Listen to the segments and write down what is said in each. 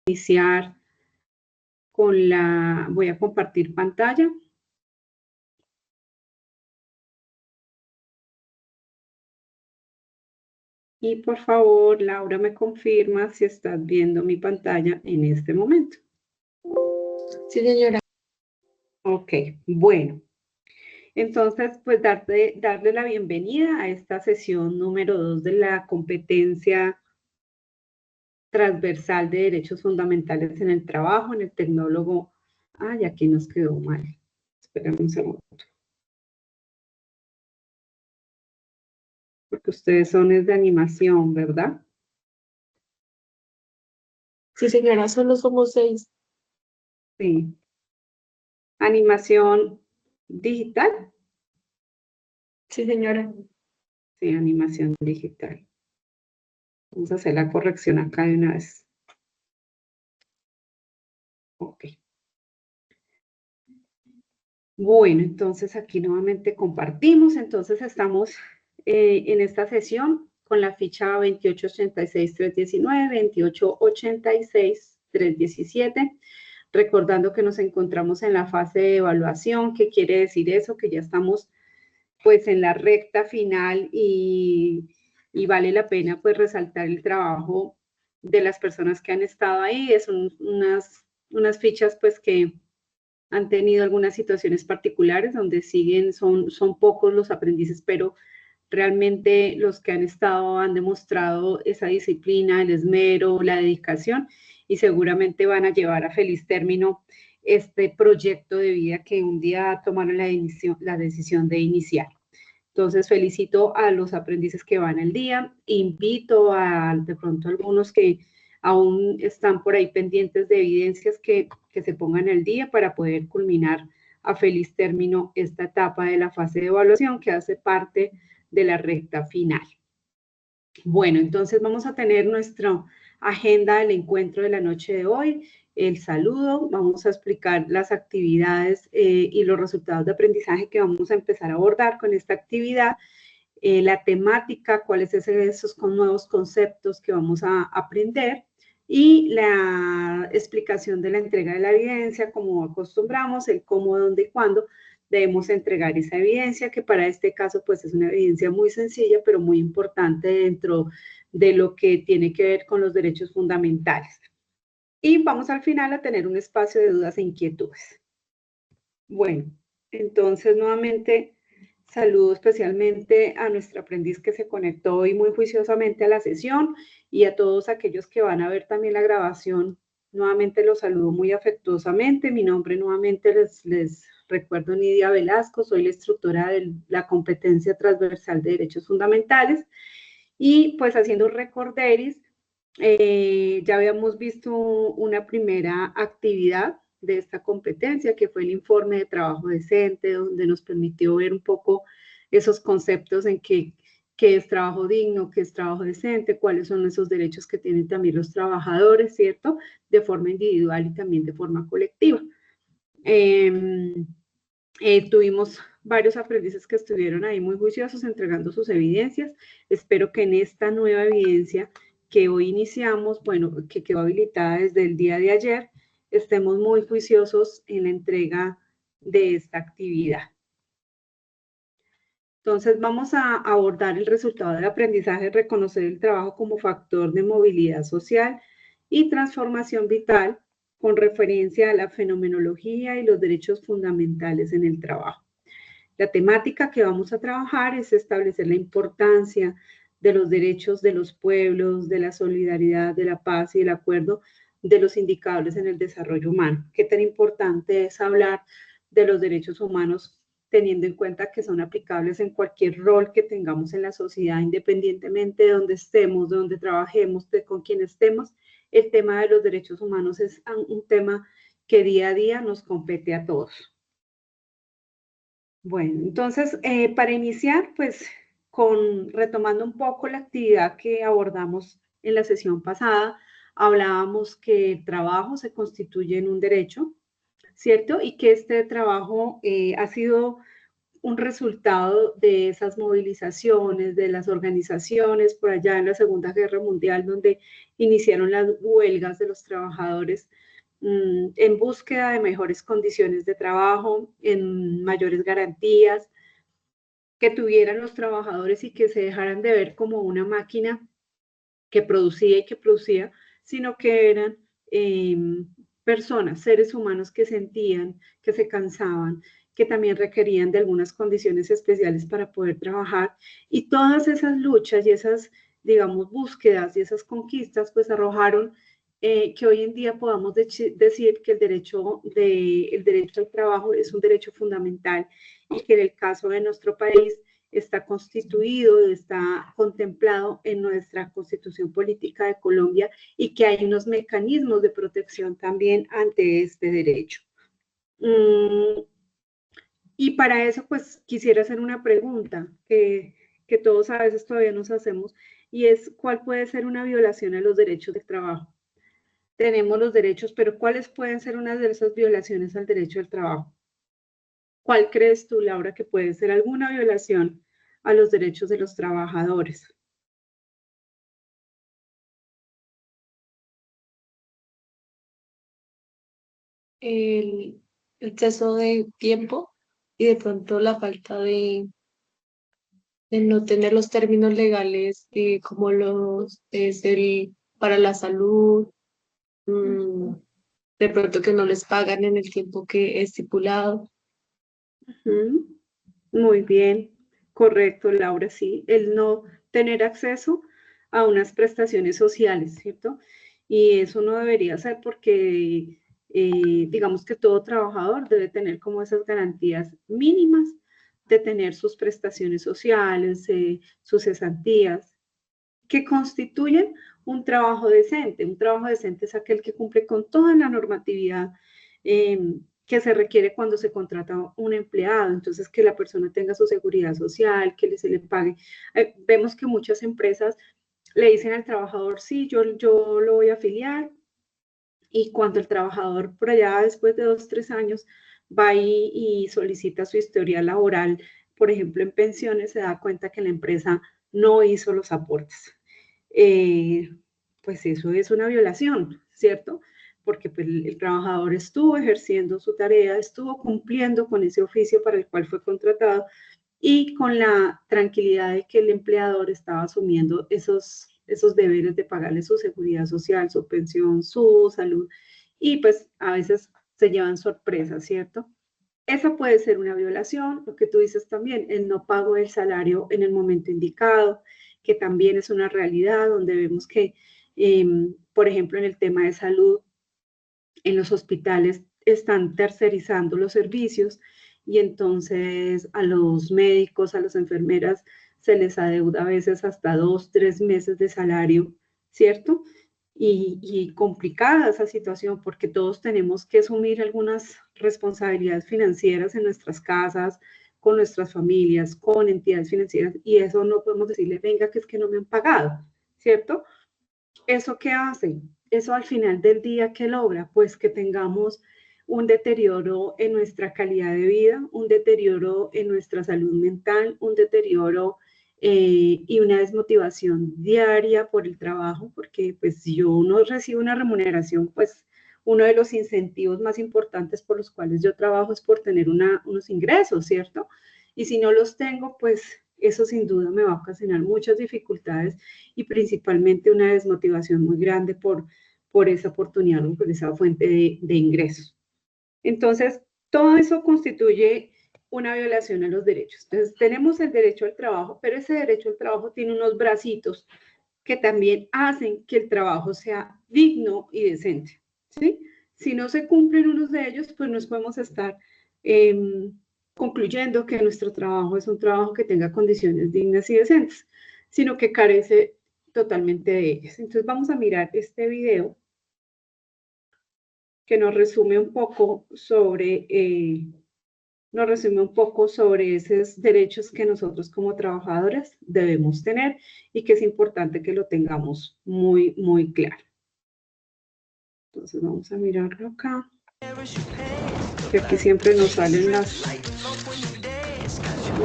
iniciar con voy a compartir pantalla. Y por favor, Laura, me confirma si estás viendo mi pantalla en este momento. Sí, señora. Ok, bueno. Entonces, pues darle la bienvenida a esta sesión número 2 de la competencia transversal de derechos fundamentales en el trabajo, en el tecnólogo. Ay, aquí nos quedó mal. Esperen un segundo. Porque ustedes son de animación, ¿verdad? Sí, señora, solo somos 6. Sí. Animación digital. Sí, señora. Sí, animación digital. Vamos a hacer la corrección acá de una vez. Ok. Bueno, entonces aquí nuevamente compartimos. Entonces estamos en esta sesión con la ficha 2886-319, 2886-317, recordando que nos encontramos en la fase de evaluación. ¿Qué quiere decir eso? Que ya estamos pues en la recta final y vale la pena pues resaltar el trabajo de las personas que han estado ahí. Son unas fichas pues que han tenido algunas situaciones particulares donde son pocos los aprendices, pero realmente los que han estado han demostrado esa disciplina, el esmero, la dedicación y seguramente van a llevar a feliz término este proyecto de vida que un día tomaron la decisión de iniciar. Entonces felicito a los aprendices que van al día, invito a de pronto algunos que aún están por ahí pendientes de evidencias que se pongan al día para poder culminar a feliz término esta etapa de la fase de evaluación que hace parte de la recta final. Bueno, entonces vamos a tener nuestra agenda del encuentro de la noche de hoy, el saludo, vamos a explicar las actividades y los resultados de aprendizaje que vamos a empezar a abordar con esta actividad, la temática, cuáles son esos nuevos conceptos que vamos a aprender y la explicación de la entrega de la evidencia, como acostumbramos, el cómo, dónde y cuándo debemos entregar esa evidencia, que para este caso pues es una evidencia muy sencilla, pero muy importante dentro de lo que tiene que ver con los derechos fundamentales. Y vamos al final a tener un espacio de dudas e inquietudes. Bueno, entonces nuevamente saludo especialmente a nuestro aprendiz que se conectó hoy muy juiciosamente a la sesión y a todos aquellos que van a ver también la grabación. Nuevamente los saludo muy afectuosamente. Mi nombre nuevamente les recuerdo Nidia Velasco, soy la instructora de la competencia transversal de derechos fundamentales y pues haciendo un recorderis, ya habíamos visto una primera actividad de esta competencia, que fue el informe de trabajo decente, donde nos permitió ver un poco esos conceptos en qué es trabajo digno, qué es trabajo decente, cuáles son esos derechos que tienen también los trabajadores, ¿cierto? De forma individual y también de forma colectiva. Tuvimos varios aprendices que estuvieron ahí muy juiciosos entregando sus evidencias. Espero que en esta nueva evidencia que hoy iniciamos, bueno, que quedó habilitada desde el día de ayer, estemos muy juiciosos en la entrega de esta actividad. Entonces vamos a abordar el resultado del aprendizaje, reconocer el trabajo como factor de movilidad social y transformación vital con referencia a la fenomenología y los derechos fundamentales en el trabajo. La temática que vamos a trabajar es establecer la importancia de los derechos de los pueblos, de la solidaridad, de la paz y del acuerdo de los indicadores en el desarrollo humano. Qué tan importante es hablar de los derechos humanos teniendo en cuenta que son aplicables en cualquier rol que tengamos en la sociedad, independientemente de donde estemos, de donde trabajemos, de con quién estemos. El tema de los derechos humanos es un tema que día a día nos compete a todos. Bueno, entonces, para iniciar, pues, retomando un poco la actividad que abordamos en la sesión pasada, hablábamos que el trabajo se constituye en un derecho, ¿cierto? Y que este trabajo ha sido un resultado de esas movilizaciones, de las organizaciones por allá en la Segunda Guerra Mundial, donde iniciaron las huelgas de los trabajadores en búsqueda de mejores condiciones de trabajo, en mayores garantías, que tuvieran los trabajadores y que se dejaran de ver como una máquina que producía y que producía, sino que eran personas, seres humanos que sentían, que se cansaban, que también requerían de algunas condiciones especiales para poder trabajar. Y todas esas luchas y esas, digamos, búsquedas y esas conquistas, pues arrojaron que hoy en día podamos decir que el derecho al trabajo es un derecho fundamental y que en el caso de nuestro país está constituido, está contemplado en nuestra Constitución Política de Colombia y que hay unos mecanismos de protección también ante este derecho. Y para eso, pues, quisiera hacer una pregunta que todos a veces todavía nos hacemos, y es, ¿cuál puede ser una violación a los derechos de trabajo? Tenemos los derechos, pero ¿cuáles pueden ser una de esas violaciones al derecho al trabajo? ¿Cuál crees tú, Laura, que puede ser alguna violación a los derechos de los trabajadores? El exceso de tiempo y de pronto la falta de no tener los términos legales como los es el para la salud, mm, de pronto que no les pagan en el tiempo que es estipulado. Muy bien, correcto, Laura, sí, el no tener acceso a unas prestaciones sociales, ¿cierto? Y eso no debería ser porque digamos que todo trabajador debe tener como esas garantías mínimas de tener sus prestaciones sociales, sus cesantías, que constituyen un trabajo decente. Un trabajo decente es aquel que cumple con toda la normatividad que se requiere cuando se contrata un empleado. Entonces, que la persona tenga su seguridad social, que se le pague. Vemos que muchas empresas le dicen al trabajador, sí, yo lo voy a afiliar, y cuando el trabajador por allá después de 2, 3 años va y solicita su historia laboral, por ejemplo en pensiones, se da cuenta que la empresa no hizo los aportes. Pues eso es una violación, ¿cierto? Porque pues, el trabajador estuvo ejerciendo su tarea, estuvo cumpliendo con ese oficio para el cual fue contratado y con la tranquilidad de que el empleador estaba asumiendo esos deberes de pagarle su seguridad social, su pensión, su salud, y pues a veces se llevan sorpresas, ¿cierto? Esa puede ser una violación, lo que tú dices también, el no pago del salario en el momento indicado, que también es una realidad donde vemos que, por ejemplo, en el tema de salud, en los hospitales están tercerizando los servicios y entonces a los médicos, a las enfermeras se les adeuda a veces hasta 2, 3 meses de salario, ¿cierto? Y complicada esa situación porque todos tenemos que asumir algunas responsabilidades financieras en nuestras casas, con nuestras familias, con entidades financieras, y eso no podemos decirle, venga, que es que no me han pagado, ¿cierto? ¿Eso qué hace? Eso al final del día, ¿qué logra? Pues que tengamos un deterioro en nuestra calidad de vida, un deterioro en nuestra salud mental, un deterioro y una desmotivación diaria por el trabajo, porque pues si yo no recibo una remuneración, pues uno de los incentivos más importantes por los cuales yo trabajo es por tener unos ingresos, ¿cierto? Y si no los tengo, pues eso sin duda me va a ocasionar muchas dificultades y principalmente una desmotivación muy grande por esa oportunidad o por esa fuente de ingresos. Entonces, todo eso constituye una violación a los derechos. Entonces, tenemos el derecho al trabajo, pero ese derecho al trabajo tiene unos bracitos que también hacen que el trabajo sea digno y decente, ¿sí? Si no se cumplen unos de ellos, pues nos podemos estar concluyendo que nuestro trabajo es un trabajo que tenga condiciones dignas y decentes, sino que carece totalmente de ellas. Entonces vamos a mirar este video que nos resume un poco sobre esos derechos que nosotros como trabajadores debemos tener y que es importante que lo tengamos muy, muy claro. Entonces vamos a mirarlo acá. Que aquí siempre nos salen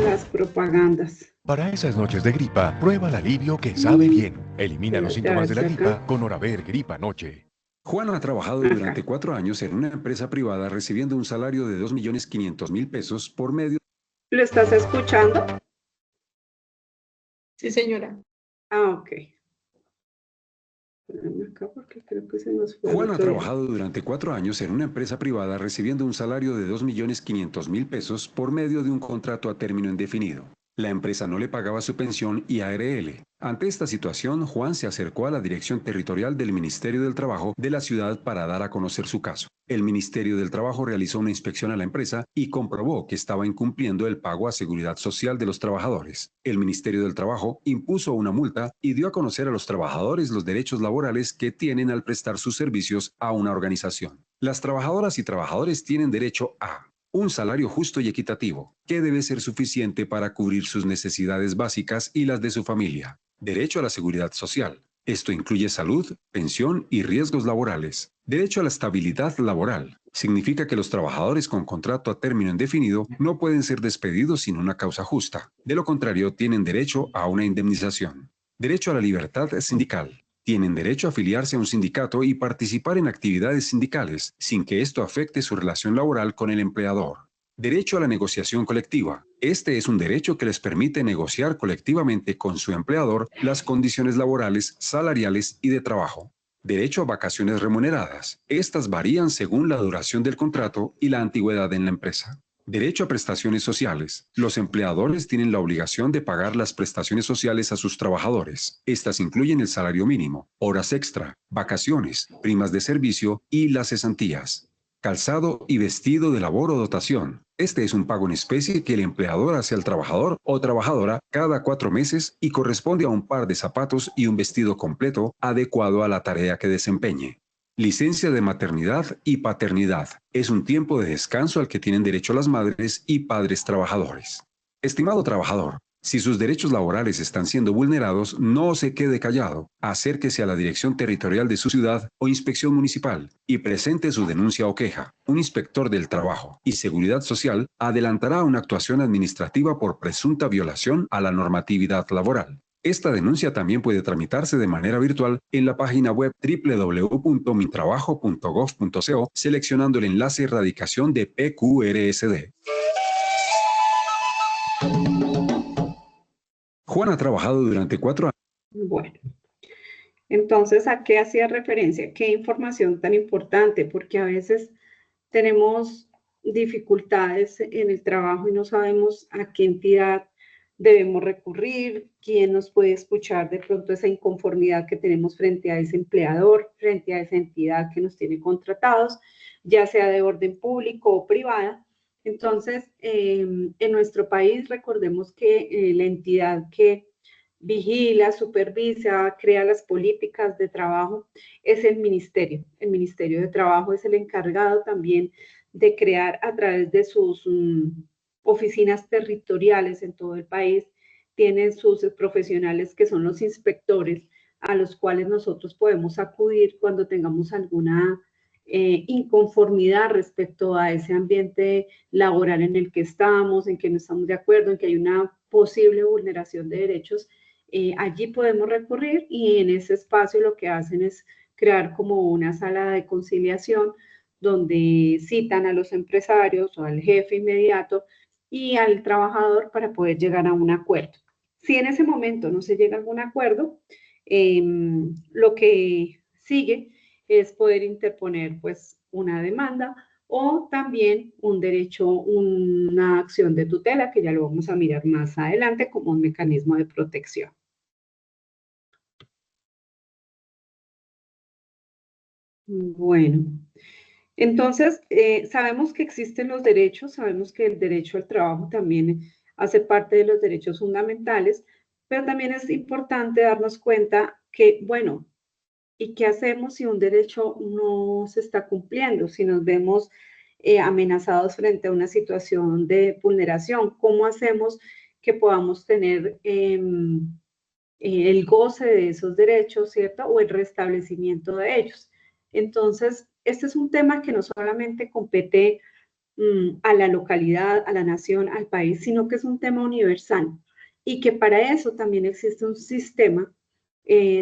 las propagandas. Para esas noches de gripa, prueba el alivio que sabe bien. Elimina los Espérate, a síntomas ver de la si acá. gripa con Oraver Gripa Noche. Juan ha trabajado durante 4 años en una empresa privada recibiendo un salario de 2.500.000 pesos por medio. ¿Lo estás escuchando? Sí, señora. Ah, ok. Espérame acá porque creo que se nos fue. Juan ha trabajado durante 4 años en una empresa privada recibiendo un salario de 2.500.000 pesos por medio de un contrato a término indefinido. La empresa no le pagaba su pensión y ARL. Ante esta situación, Juan se acercó a la Dirección Territorial del Ministerio del Trabajo de la ciudad para dar a conocer su caso. El Ministerio del Trabajo realizó una inspección a la empresa y comprobó que estaba incumpliendo el pago a seguridad social de los trabajadores. El Ministerio del Trabajo impuso una multa y dio a conocer a los trabajadores los derechos laborales que tienen al prestar sus servicios a una organización. Las trabajadoras y trabajadores tienen derecho a un salario justo y equitativo, que debe ser suficiente para cubrir sus necesidades básicas y las de su familia. Derecho a la seguridad social. Esto incluye salud, pensión y riesgos laborales. Derecho a la estabilidad laboral. Significa que los trabajadores con contrato a término indefinido no pueden ser despedidos sin una causa justa. De lo contrario, tienen derecho a una indemnización. Derecho a la libertad sindical. Tienen derecho a afiliarse a un sindicato y participar en actividades sindicales, sin que esto afecte su relación laboral con el empleador. Derecho a la negociación colectiva. Este es un derecho que les permite negociar colectivamente con su empleador las condiciones laborales, salariales y de trabajo. Derecho a vacaciones remuneradas. Estas varían según la duración del contrato y la antigüedad en la empresa. Derecho a prestaciones sociales. Los empleadores tienen la obligación de pagar las prestaciones sociales a sus trabajadores. Estas incluyen el salario mínimo, horas extra, vacaciones, primas de servicio y las cesantías. Calzado y vestido de labor o dotación. Este es un pago en especie que el empleador hace al trabajador o trabajadora cada 4 meses y corresponde a un par de zapatos y un vestido completo adecuado a la tarea que desempeñe. Licencia de maternidad y paternidad. Es un tiempo de descanso al que tienen derecho las madres y padres trabajadores. Estimado trabajador, si sus derechos laborales están siendo vulnerados, no se quede callado. Acérquese a la Dirección Territorial de su ciudad o Inspección Municipal y presente su denuncia o queja. Un inspector del Trabajo y Seguridad Social adelantará una actuación administrativa por presunta violación a la normatividad laboral. Esta denuncia también puede tramitarse de manera virtual en la página web www.mitrabajo.gov.co seleccionando el enlace Erradicación de PQRSD. Juan ha trabajado durante 4 años. Bueno, entonces, ¿a qué hacía referencia? ¿Qué información tan importante? Porque a veces tenemos dificultades en el trabajo y no sabemos a qué entidad debemos recurrir, quién nos puede escuchar de pronto esa inconformidad que tenemos frente a ese empleador, frente a esa entidad que nos tiene contratados, ya sea de orden público o privada. Entonces, en nuestro país, recordemos que la entidad que vigila, supervisa, crea las políticas de trabajo es el ministerio. El Ministerio de Trabajo es el encargado también de crear a través de sus oficinas territoriales en todo el país, tienen sus profesionales que son los inspectores a los cuales nosotros podemos acudir cuando tengamos alguna inconformidad respecto a ese ambiente laboral en el que estamos, en que no estamos de acuerdo, en que hay una posible vulneración de derechos. Allí podemos recurrir y en ese espacio lo que hacen es crear como una sala de conciliación donde citan a los empresarios o al jefe inmediato y al trabajador para poder llegar a un acuerdo. Si en ese momento no se llega a algún acuerdo, lo que sigue es poder interponer pues una demanda o también un derecho, una acción de tutela, que ya lo vamos a mirar más adelante como un mecanismo de protección. Bueno, entonces sabemos que existen los derechos, sabemos que el derecho al trabajo también hace parte de los derechos fundamentales, pero también es importante darnos cuenta que, bueno, ¿y qué hacemos si un derecho no se está cumpliendo? Si nos vemos amenazados frente a una situación de vulneración, ¿cómo hacemos que podamos tener el goce de esos derechos, ¿cierto? O el restablecimiento de ellos. Entonces, este es un tema que no solamente compete a la localidad, a la nación, al país, sino que es un tema universal y que para eso también existe un sistema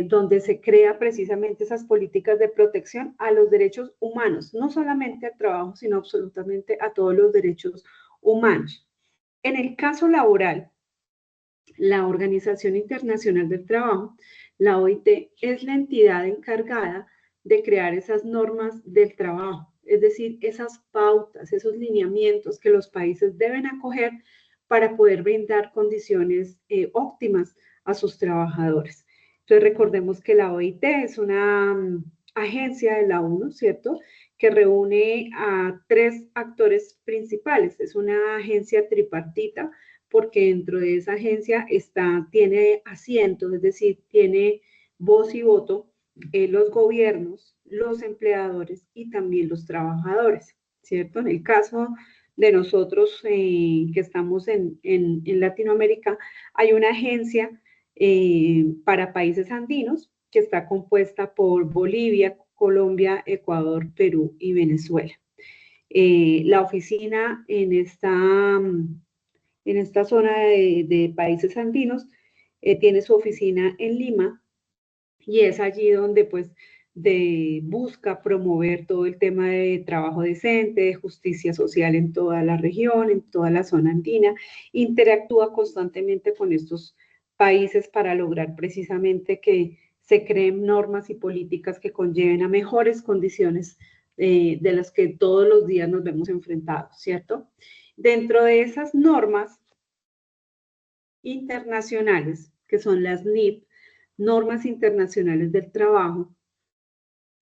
donde se crea precisamente esas políticas de protección a los derechos humanos, no solamente al trabajo, sino absolutamente a todos los derechos humanos. En el caso laboral, la Organización Internacional del Trabajo, la OIT, es la entidad encargada de crear esas normas del trabajo, es decir, esas pautas, esos lineamientos que los países deben acoger para poder brindar condiciones óptimas a sus trabajadores. Entonces recordemos que la OIT es una agencia de la ONU, ¿cierto?, que reúne a 3 actores principales. Es una agencia tripartita porque dentro de esa agencia tiene asientos, es decir, tiene voz y voto los gobiernos, los empleadores y también los trabajadores, ¿cierto? En el caso de nosotros que estamos en Latinoamérica, hay una agencia para países andinos que está compuesta por Bolivia, Colombia, Ecuador, Perú y Venezuela. La oficina en esta zona de países andinos tiene su oficina en Lima y es allí donde pues busca promover todo el tema de trabajo decente, de justicia social en toda la región, en toda la zona andina, interactúa constantemente con estos países para lograr precisamente que se creen normas y políticas que conlleven a mejores condiciones de las que todos los días nos vemos enfrentados, ¿cierto? Dentro de esas normas internacionales, que son las NIT, normas internacionales del trabajo,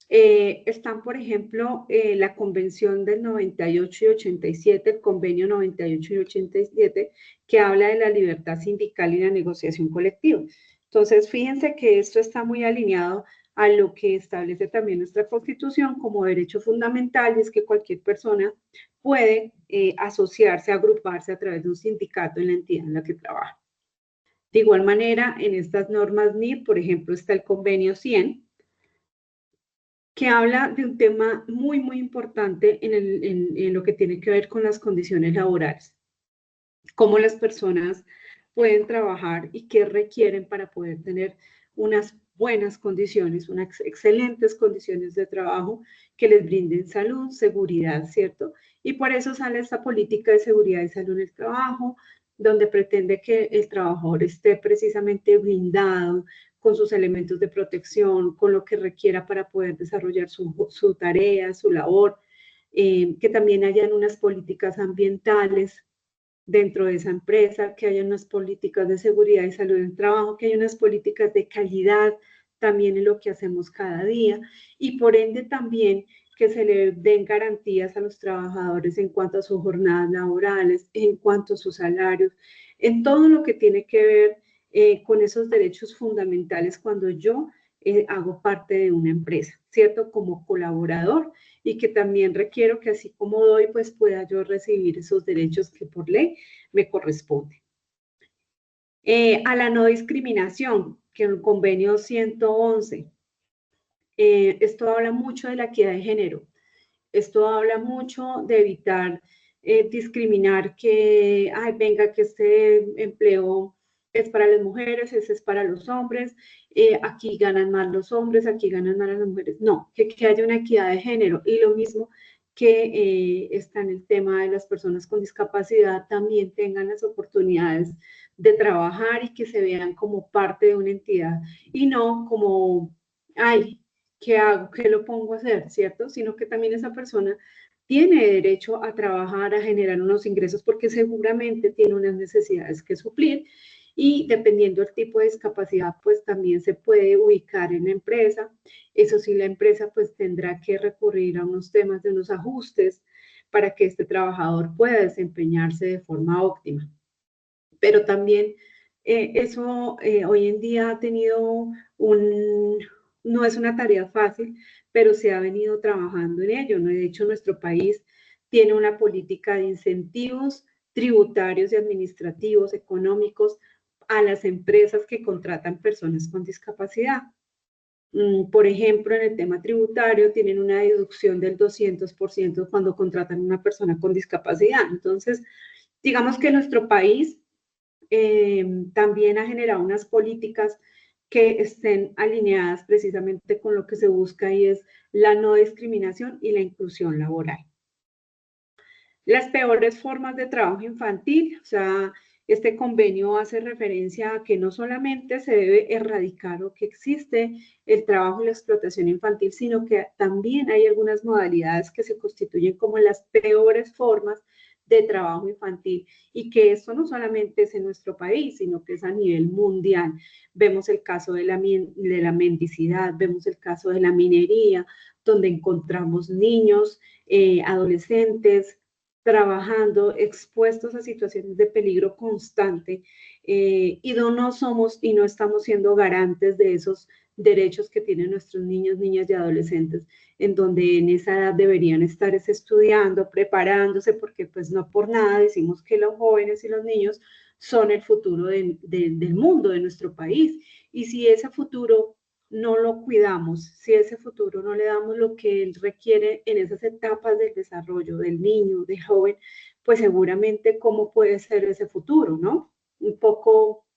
están, por ejemplo, la Convención del 98 y 87, el Convenio 98 y 87, que habla de la libertad sindical y la negociación colectiva. Entonces, fíjense que esto está muy alineado a lo que establece también nuestra Constitución como derecho fundamental, y es que cualquier persona puede asociarse, agruparse a través de un sindicato en la entidad en la que trabaja. De igual manera, en estas normas NIT, por ejemplo, está el Convenio 100, que habla de un tema muy, muy importante en lo que tiene que ver con las condiciones laborales, cómo las personas pueden trabajar y qué requieren para poder tener unas buenas condiciones, unas excelentes condiciones de trabajo que les brinden salud, seguridad, ¿cierto? Y por eso sale esta política de seguridad y salud en el trabajo, donde pretende que el trabajador esté precisamente blindado con sus elementos de protección, con lo que requiera para poder desarrollar su tarea, su labor, que también hayan unas políticas ambientales dentro de esa empresa, que haya unas políticas de seguridad y salud en el trabajo, que haya unas políticas de calidad también en lo que hacemos cada día y por ende también que se le den garantías a los trabajadores en cuanto a sus jornadas laborales, en cuanto a sus salarios, en todo lo que tiene que ver con esos derechos fundamentales cuando yo hago parte de una empresa, ¿cierto? Como colaborador y que también requiero que así como doy, pues pueda yo recibir esos derechos que por ley me corresponden. A la no discriminación, que el convenio 111, esto habla mucho de la equidad de género, esto habla mucho de evitar discriminar que, ay, venga, que este empleo es para las mujeres, ese es para los hombres, aquí ganan más los hombres, aquí ganan más las mujeres. No, que haya una equidad de género. Y lo mismo que está en el tema de las personas con discapacidad, también tengan las oportunidades de trabajar y que se vean como parte de una entidad y no como, ay, ¿qué hago? ¿Qué lo pongo a hacer? ¿Cierto? Sino que también esa persona tiene derecho a trabajar, a generar unos ingresos porque seguramente tiene unas necesidades que suplir y dependiendo del tipo de discapacidad, pues también se puede ubicar en la empresa. Eso sí, la empresa pues tendrá que recurrir a unos temas de unos ajustes para que este trabajador pueda desempeñarse de forma óptima. Pero también eso hoy en día ha tenido no es una tarea fácil, pero se ha venido trabajando en ello, ¿no? De hecho, nuestro país tiene una política de incentivos tributarios y administrativos, económicos, a las empresas que contratan personas con discapacidad. Por ejemplo, en el tema tributario tienen una deducción del 200% cuando contratan a una persona con discapacidad. Entonces, digamos que nuestro país también ha generado unas políticas que estén alineadas precisamente con lo que se busca y es la no discriminación y la inclusión laboral. Las peores formas de trabajo infantil, o sea, este convenio hace referencia a que no solamente se debe erradicar o que existe el trabajo y la explotación infantil, sino que también hay algunas modalidades que se constituyen como las peores formas de trabajo infantil y que esto no solamente es en nuestro país, sino que es a nivel mundial. Vemos el caso de la mendicidad, vemos el caso de la minería, donde encontramos niños, adolescentes, trabajando, expuestos a situaciones de peligro constante y no somos y no estamos siendo garantes de esos derechos que tienen nuestros niños, niñas y adolescentes, en donde en esa edad deberían estar estudiando, preparándose, porque pues no por nada decimos que los jóvenes y los niños son el futuro del mundo, de nuestro país. Y si ese futuro no lo cuidamos, si ese futuro no le damos lo que él requiere en esas etapas del desarrollo del niño, del joven, pues seguramente cómo puede ser ese futuro, ¿no? Un poco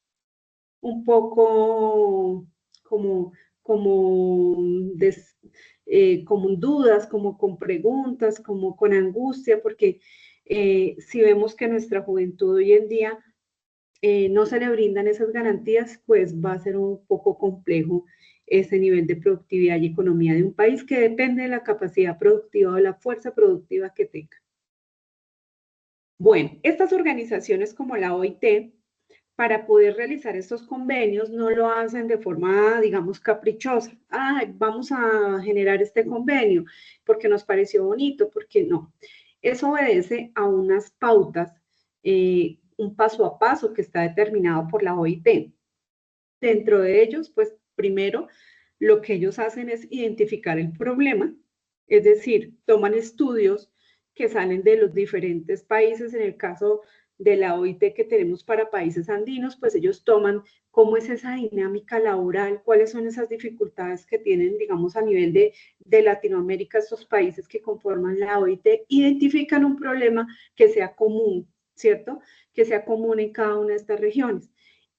como, como dudas, como con preguntas, como con angustia, porque si vemos que nuestra juventud hoy en día no se le brindan esas garantías, pues va a ser un poco complejo ese nivel de productividad y economía de un país que depende de la capacidad productiva o de la fuerza productiva que tenga. Bueno, estas organizaciones como la OIT, para poder realizar estos convenios, no lo hacen de forma, digamos, caprichosa. Vamos a generar este convenio porque nos pareció bonito, porque no. Eso obedece a unas pautas, un paso a paso que está determinado por la OIT. Dentro de ellos, pues primero, lo que ellos hacen es identificar el problema, es decir, toman estudios que salen de los diferentes países. En el caso de la OIT que tenemos para países andinos, pues ellos toman cómo es esa dinámica laboral, cuáles son esas dificultades que tienen, digamos, a nivel de Latinoamérica, estos países que conforman la OIT, identifican un problema que sea común, ¿cierto? Que sea común en cada una de estas regiones.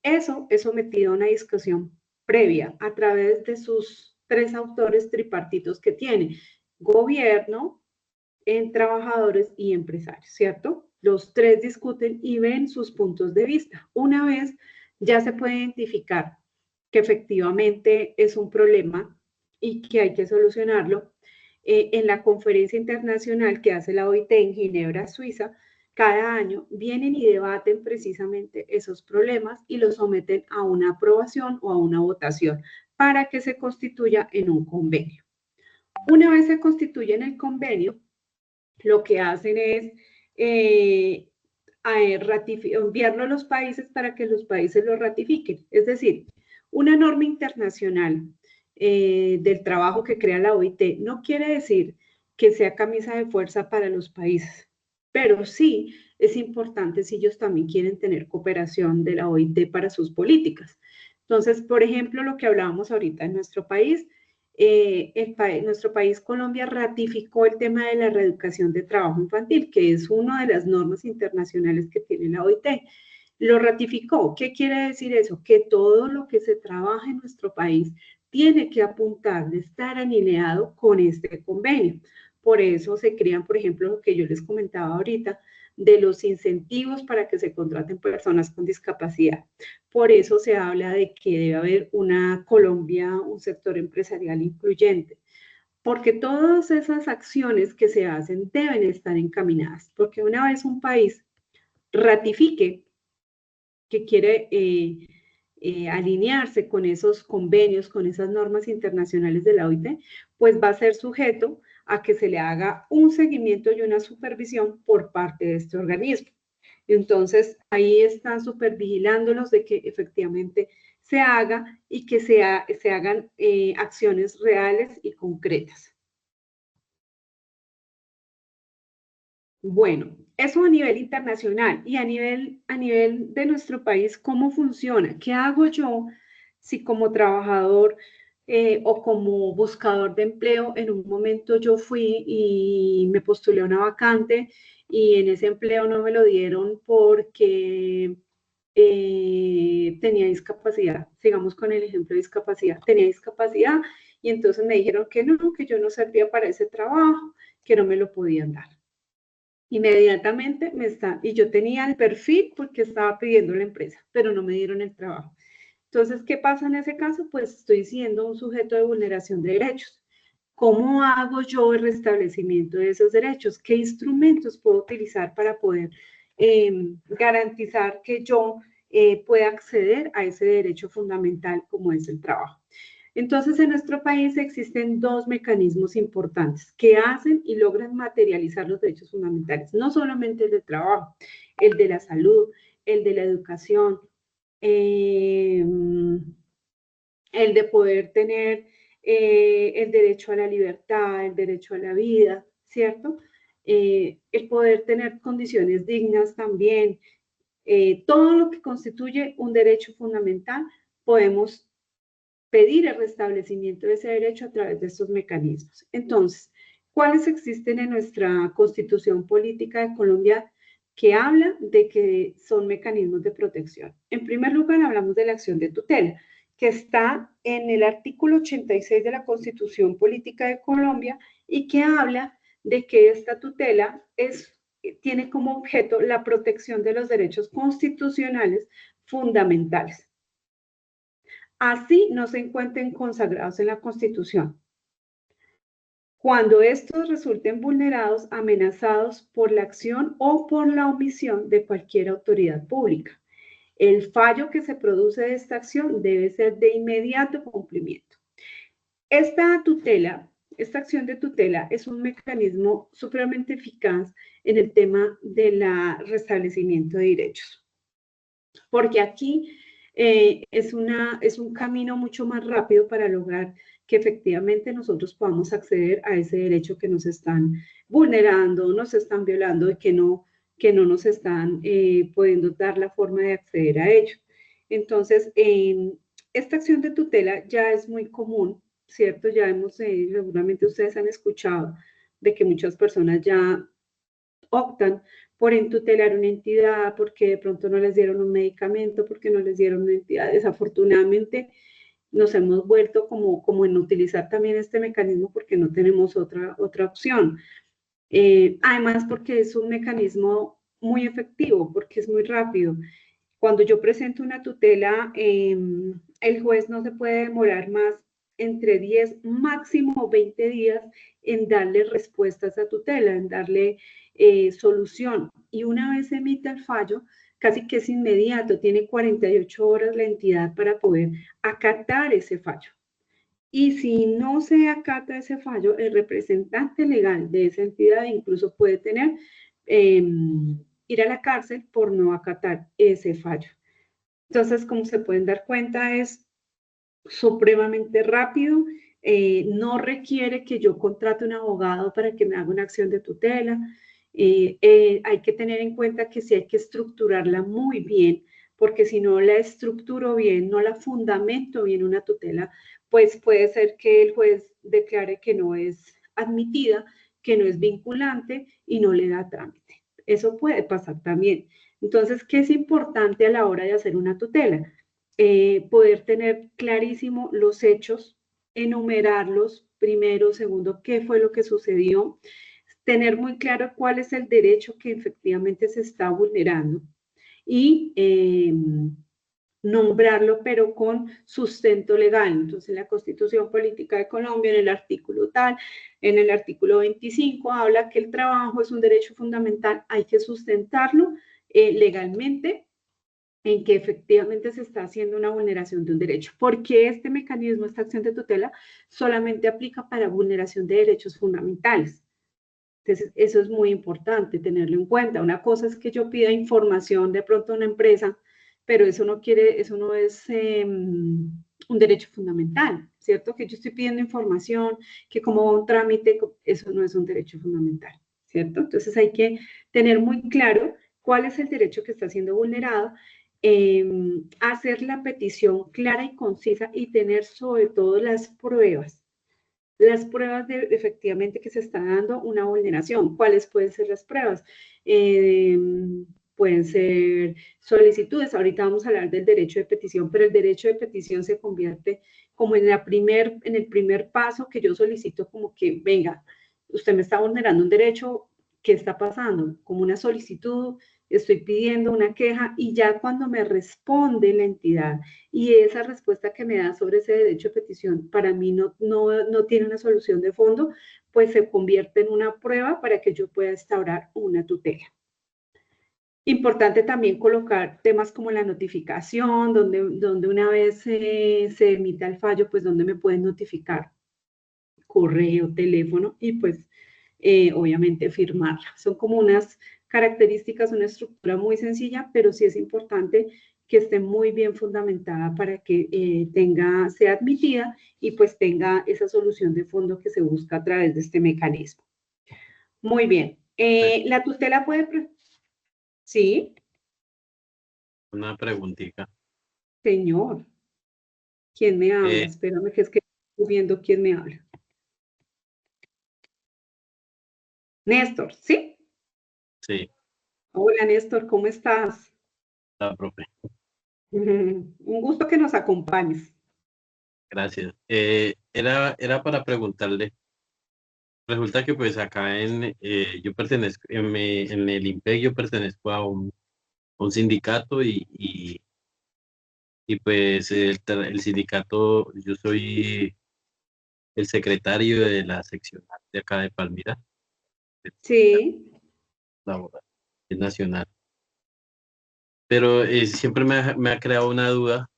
Eso es sometido a una discusión previa a través de sus 3 autores tripartitos que tiene: gobierno, trabajadores y empresarios, ¿cierto? Los 3 discuten y ven sus puntos de vista. Una vez ya se puede identificar que efectivamente es un problema y que hay que solucionarlo, en la conferencia internacional que hace la OIT en Ginebra, Suiza, cada año vienen y debaten precisamente esos problemas y los someten a una aprobación o a una votación para que se constituya en un convenio. Una vez se constituye en el convenio, lo que hacen es enviarlo a los países para que los países lo ratifiquen. Es decir, una norma internacional del trabajo que crea la OIT no quiere decir que sea camisa de fuerza para los países, pero sí es importante si ellos también quieren tener cooperación de la OIT para sus políticas. Entonces, por ejemplo, lo que hablábamos ahorita en nuestro país, nuestro país, Colombia, ratificó el tema de la reeducación de trabajo infantil, que es una de las normas internacionales que tiene la OIT. Lo ratificó. ¿Qué quiere decir eso? Que todo lo que se trabaja en nuestro país tiene que apuntar de estar alineado con este convenio. Por eso se crean, por ejemplo, lo que yo les comentaba ahorita, de los incentivos para que se contraten personas con discapacidad. Por eso se habla de que debe haber una Colombia, un sector empresarial incluyente, porque todas esas acciones que se hacen deben estar encaminadas, porque una vez un país ratifique que quiere alinearse con esos convenios, con esas normas internacionales de la OIT, pues va a ser sujeto a que se le haga un seguimiento y una supervisión por parte de este organismo. Entonces, ahí están supervigilándolos de que efectivamente se haga y que se hagan acciones reales y concretas. Bueno, eso a nivel internacional y a nivel de nuestro país, ¿cómo funciona? ¿Qué hago yo si como trabajador o como buscador de empleo. En un momento yo fui y me postulé a una vacante y en ese empleo no me lo dieron porque tenía discapacidad. Sigamos con el ejemplo de discapacidad. Tenía discapacidad y entonces me dijeron que yo no servía para ese trabajo, que no me lo podían dar. Inmediatamente y yo tenía el perfil porque estaba pidiendo la empresa, pero no me dieron el trabajo. Entonces, ¿qué pasa en ese caso? Pues estoy siendo un sujeto de vulneración de derechos. ¿Cómo hago yo el restablecimiento de esos derechos? ¿Qué instrumentos puedo utilizar para poder garantizar que yo pueda acceder a ese derecho fundamental como es el trabajo? Entonces, en nuestro país existen dos mecanismos importantes que hacen y logran materializar los derechos fundamentales, no solamente el del trabajo, el de la salud, el de la educación, el de poder tener el derecho a la libertad, el derecho a la vida, ¿cierto? El poder tener condiciones dignas también, todo lo que constituye un derecho fundamental, podemos pedir el restablecimiento de ese derecho a través de estos mecanismos. Entonces, ¿cuáles existen en nuestra Constitución Política de Colombia que habla de que son mecanismos de protección? En primer lugar, hablamos de la acción de tutela, que está en el artículo 86 de la Constitución Política de Colombia y que habla de que esta tutela tiene como objeto la protección de los derechos constitucionales fundamentales. Así no se encuentren consagrados en la Constitución. Cuando estos resulten vulnerados, amenazados por la acción o por la omisión de cualquier autoridad pública. El fallo que se produce de esta acción debe ser de inmediato cumplimiento. Esta acción de tutela es un mecanismo supremamente eficaz en el tema del restablecimiento de derechos. Porque aquí es un camino mucho más rápido para lograr que efectivamente nosotros podamos acceder a ese derecho que nos están vulnerando, nos están violando y que no nos están pudiendo dar la forma de acceder a ello. Entonces, esta acción de tutela ya es muy común, ¿cierto? Ya seguramente ustedes han escuchado de que muchas personas ya optan por entutelar una entidad porque de pronto no les dieron un medicamento, porque no les dieron una entidad. Desafortunadamente nos hemos vuelto como en utilizar también este mecanismo porque no tenemos otra opción. Además porque es un mecanismo muy efectivo, porque es muy rápido. Cuando yo presento una tutela, el juez no se puede demorar más entre 10, máximo 20 días en darle respuesta a esa tutela, en darle solución. Y una vez emita el fallo, casi que es inmediato, tiene 48 horas la entidad para poder acatar ese fallo. Y si no se acata ese fallo, el representante legal de esa entidad incluso puede tener, ir a la cárcel por no acatar ese fallo. Entonces, como se pueden dar cuenta, es supremamente rápido, no requiere que yo contrate un abogado para que me haga una acción de tutela. Hay que tener en cuenta que sí hay que estructurarla muy bien, porque si no la estructuro bien, no la fundamento bien una tutela, pues puede ser que el juez declare que no es admitida, que no es vinculante y no le da trámite. Eso puede pasar también. Entonces, ¿qué es importante a la hora de hacer una tutela? Poder tener clarísimo los hechos, enumerarlos, primero, segundo, qué fue lo que sucedió, tener muy claro cuál es el derecho que efectivamente se está vulnerando y nombrarlo, pero con sustento legal. Entonces, la Constitución Política de Colombia, en el artículo tal, en el artículo 25, habla que el trabajo es un derecho fundamental, hay que sustentarlo legalmente en que efectivamente se está haciendo una vulneración de un derecho. Porque este mecanismo, esta acción de tutela, solamente aplica para vulneración de derechos fundamentales. Entonces, eso es muy importante tenerlo en cuenta. Una cosa es que yo pida información de pronto a una empresa, pero eso no es un derecho fundamental, ¿cierto? Que yo estoy pidiendo información, que como un trámite, eso no es un derecho fundamental, ¿cierto? Entonces hay que tener muy claro cuál es el derecho que está siendo vulnerado hacer la petición clara y concisa y tener sobre todo las pruebas de efectivamente que se está dando una vulneración. ¿Cuáles pueden ser las pruebas? Pueden ser solicitudes. Ahorita vamos a hablar del derecho de petición, pero el derecho de petición se convierte como en el primer paso que yo solicito, como que, venga, usted me está vulnerando un derecho, ¿qué está pasando? Como una solicitud, estoy pidiendo una queja, y ya cuando me responde la entidad y esa respuesta que me da sobre ese derecho de petición para mí no tiene una solución de fondo, pues se convierte en una prueba para que yo pueda instaurar una tutela. Importante también colocar temas como la notificación, donde una vez se emita el fallo, pues donde me pueden notificar, correo, teléfono, y pues obviamente firmarla. Son como unas características, una estructura muy sencilla, pero sí es importante que esté muy bien fundamentada para que sea admitida y pues tenga esa solución de fondo que se busca a través de este mecanismo. Muy bien. La tutela puede... Sí, Una preguntita. señor. ¿Quién me habla? Espérame que es que estoy viendo quién me habla. Néstor, ¿sí? Sí, Hola, Néstor, ¿cómo estás? la profe. Un gusto que nos acompañes. Gracias. Era para preguntarle. Resulta que pues acá yo pertenezco, en el IMPEC yo pertenezco a un sindicato y pues el sindicato, yo soy el secretario de la seccional de acá de Palmira, Sí, laboral, es nacional. Pero siempre me ha creado una duda,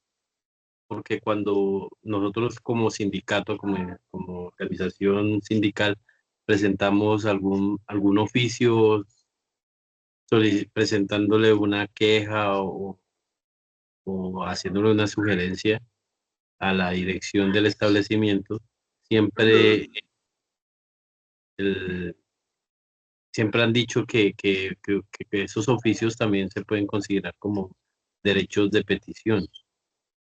porque cuando nosotros como sindicato, como organización sindical, presentamos algún oficio presentándole una queja o haciéndole una sugerencia a la dirección del establecimiento, siempre, siempre han dicho que esos oficios también se pueden considerar como derechos de petición.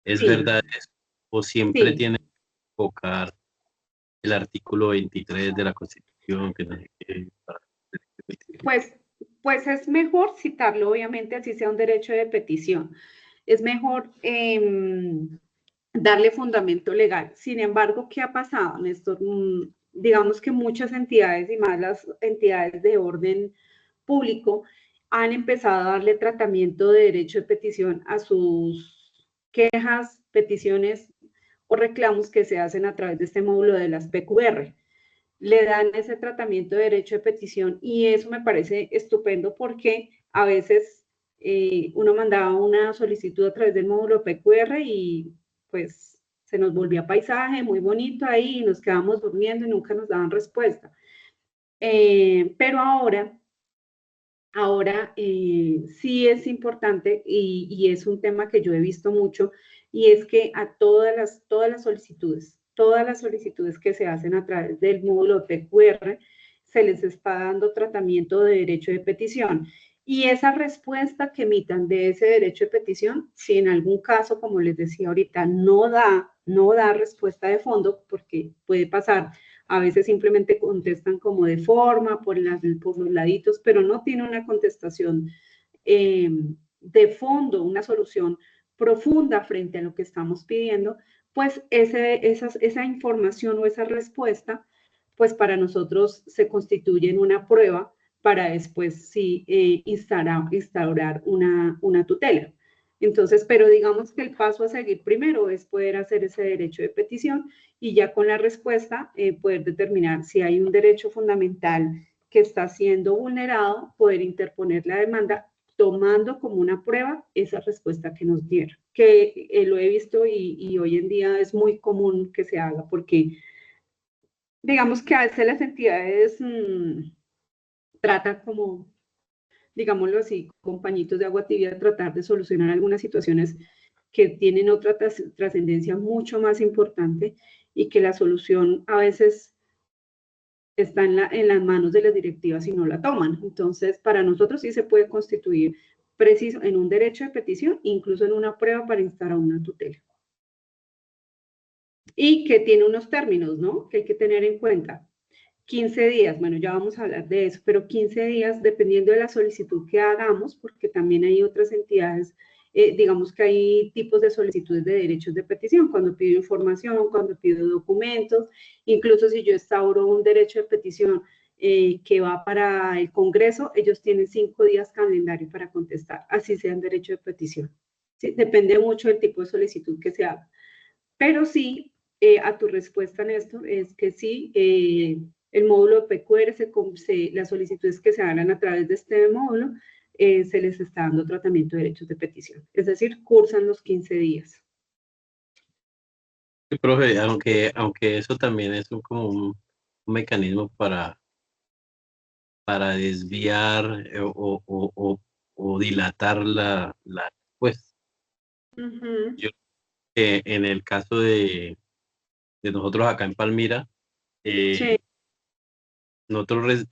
¿Es sí, verdad eso? ¿O siempre sí. tiene que invocar el artículo 23 de la Constitución? Pues es mejor citarlo, obviamente, así sea un derecho de petición. Es mejor darle fundamento legal. Sin embargo, ¿qué ha pasado, Néstor? Digamos que muchas entidades y más las entidades de orden público han empezado a darle tratamiento de derecho de petición a sus quejas, peticiones o reclamos que se hacen a través de este módulo de las PQR. Le dan ese tratamiento de derecho de petición y eso me parece estupendo porque a veces uno mandaba una solicitud a través del módulo PQR y pues se nos volvía paisaje muy bonito ahí y nos quedábamos durmiendo y nunca nos daban respuesta. Pero ahora sí es importante y es un tema que yo he visto mucho, y es que a todas las solicitudes que se hacen a través del módulo PQR, se les está dando tratamiento de derecho de petición. Y esa respuesta que emitan de ese derecho de petición, si en algún caso, como les decía ahorita, no da respuesta de fondo, porque puede pasar, a veces simplemente contestan como de forma, por los laditos, pero no tiene una contestación de fondo, una solución profunda frente a lo que estamos pidiendo, pues esa información o esa respuesta, pues para nosotros se constituye en una prueba para después sí instaurar una tutela. Entonces, pero digamos que el paso a seguir primero es poder hacer ese derecho de petición y ya con la respuesta poder determinar si hay un derecho fundamental que está siendo vulnerado, poder interponer la demanda tomando como una prueba esa respuesta que nos dieron, que lo he visto y hoy en día es muy común que se haga porque digamos que a veces las entidades tratan como, digámoslo así, con pañitos de agua tibia, tratar de solucionar algunas situaciones que tienen otra trascendencia mucho más importante y que la solución a veces está en las manos de las directivas y no la toman. Entonces, para nosotros sí se puede constituir preciso en un derecho de petición, incluso en una prueba para instar a una tutela. Y que tiene unos términos, ¿no? Que hay que tener en cuenta. 15 días, bueno, ya vamos a hablar de eso, pero 15 días dependiendo de la solicitud que hagamos, porque también hay otras entidades, digamos que hay tipos de solicitudes de derechos de petición, cuando pido información, cuando pido documentos, incluso si yo instauro un derecho de petición que va para el Congreso, ellos tienen 5 días calendario para contestar, así sea un derecho de petición. ¿Sí? Depende mucho del tipo de solicitud que se haga. Pero sí, a tu respuesta, Néstor, es que sí, el módulo de PQR, las solicitudes que se hagan a través de este módulo, se les está dando tratamiento de derechos de petición. Es decir, cursan los 15 días. Sí, profe, aunque eso también es como un mecanismo para desviar o dilatar la respuesta. Yo, en el caso de nosotros acá en Palmira, Sí, nosotros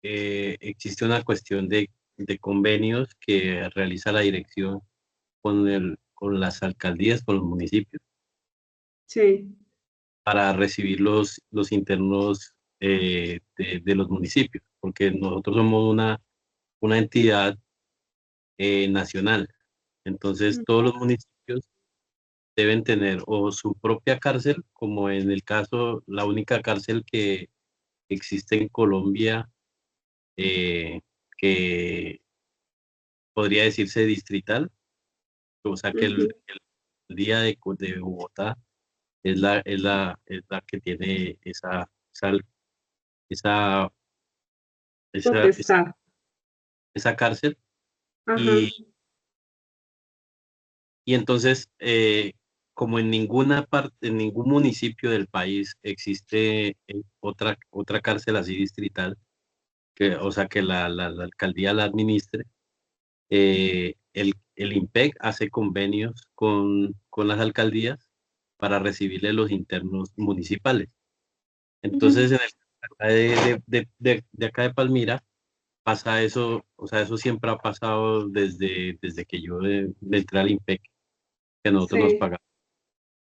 existe una cuestión de convenios que realiza la dirección con las alcaldías, con los municipios, sí. para recibir los internos de los municipios, porque nosotros somos una entidad nacional. Entonces, todos los municipios deben tener o su propia cárcel, como en el caso, la única cárcel que existe en Colombia, que podría decirse distrital, o sea que el día de Bogotá es la que tiene esa, esa, esa, Potestad. esa cárcel. Ajá. Y entonces, como en ninguna parte, en ningún municipio del país existe otra cárcel así distrital, o sea, que la alcaldía la administre, el IMPEC hace convenios con las alcaldías para recibirle los internos municipales. Entonces, en el acá de acá de Palmira pasa eso, o sea, eso siempre ha pasado desde que yo entré al IMPEC, que nosotros nos Sí. pagamos.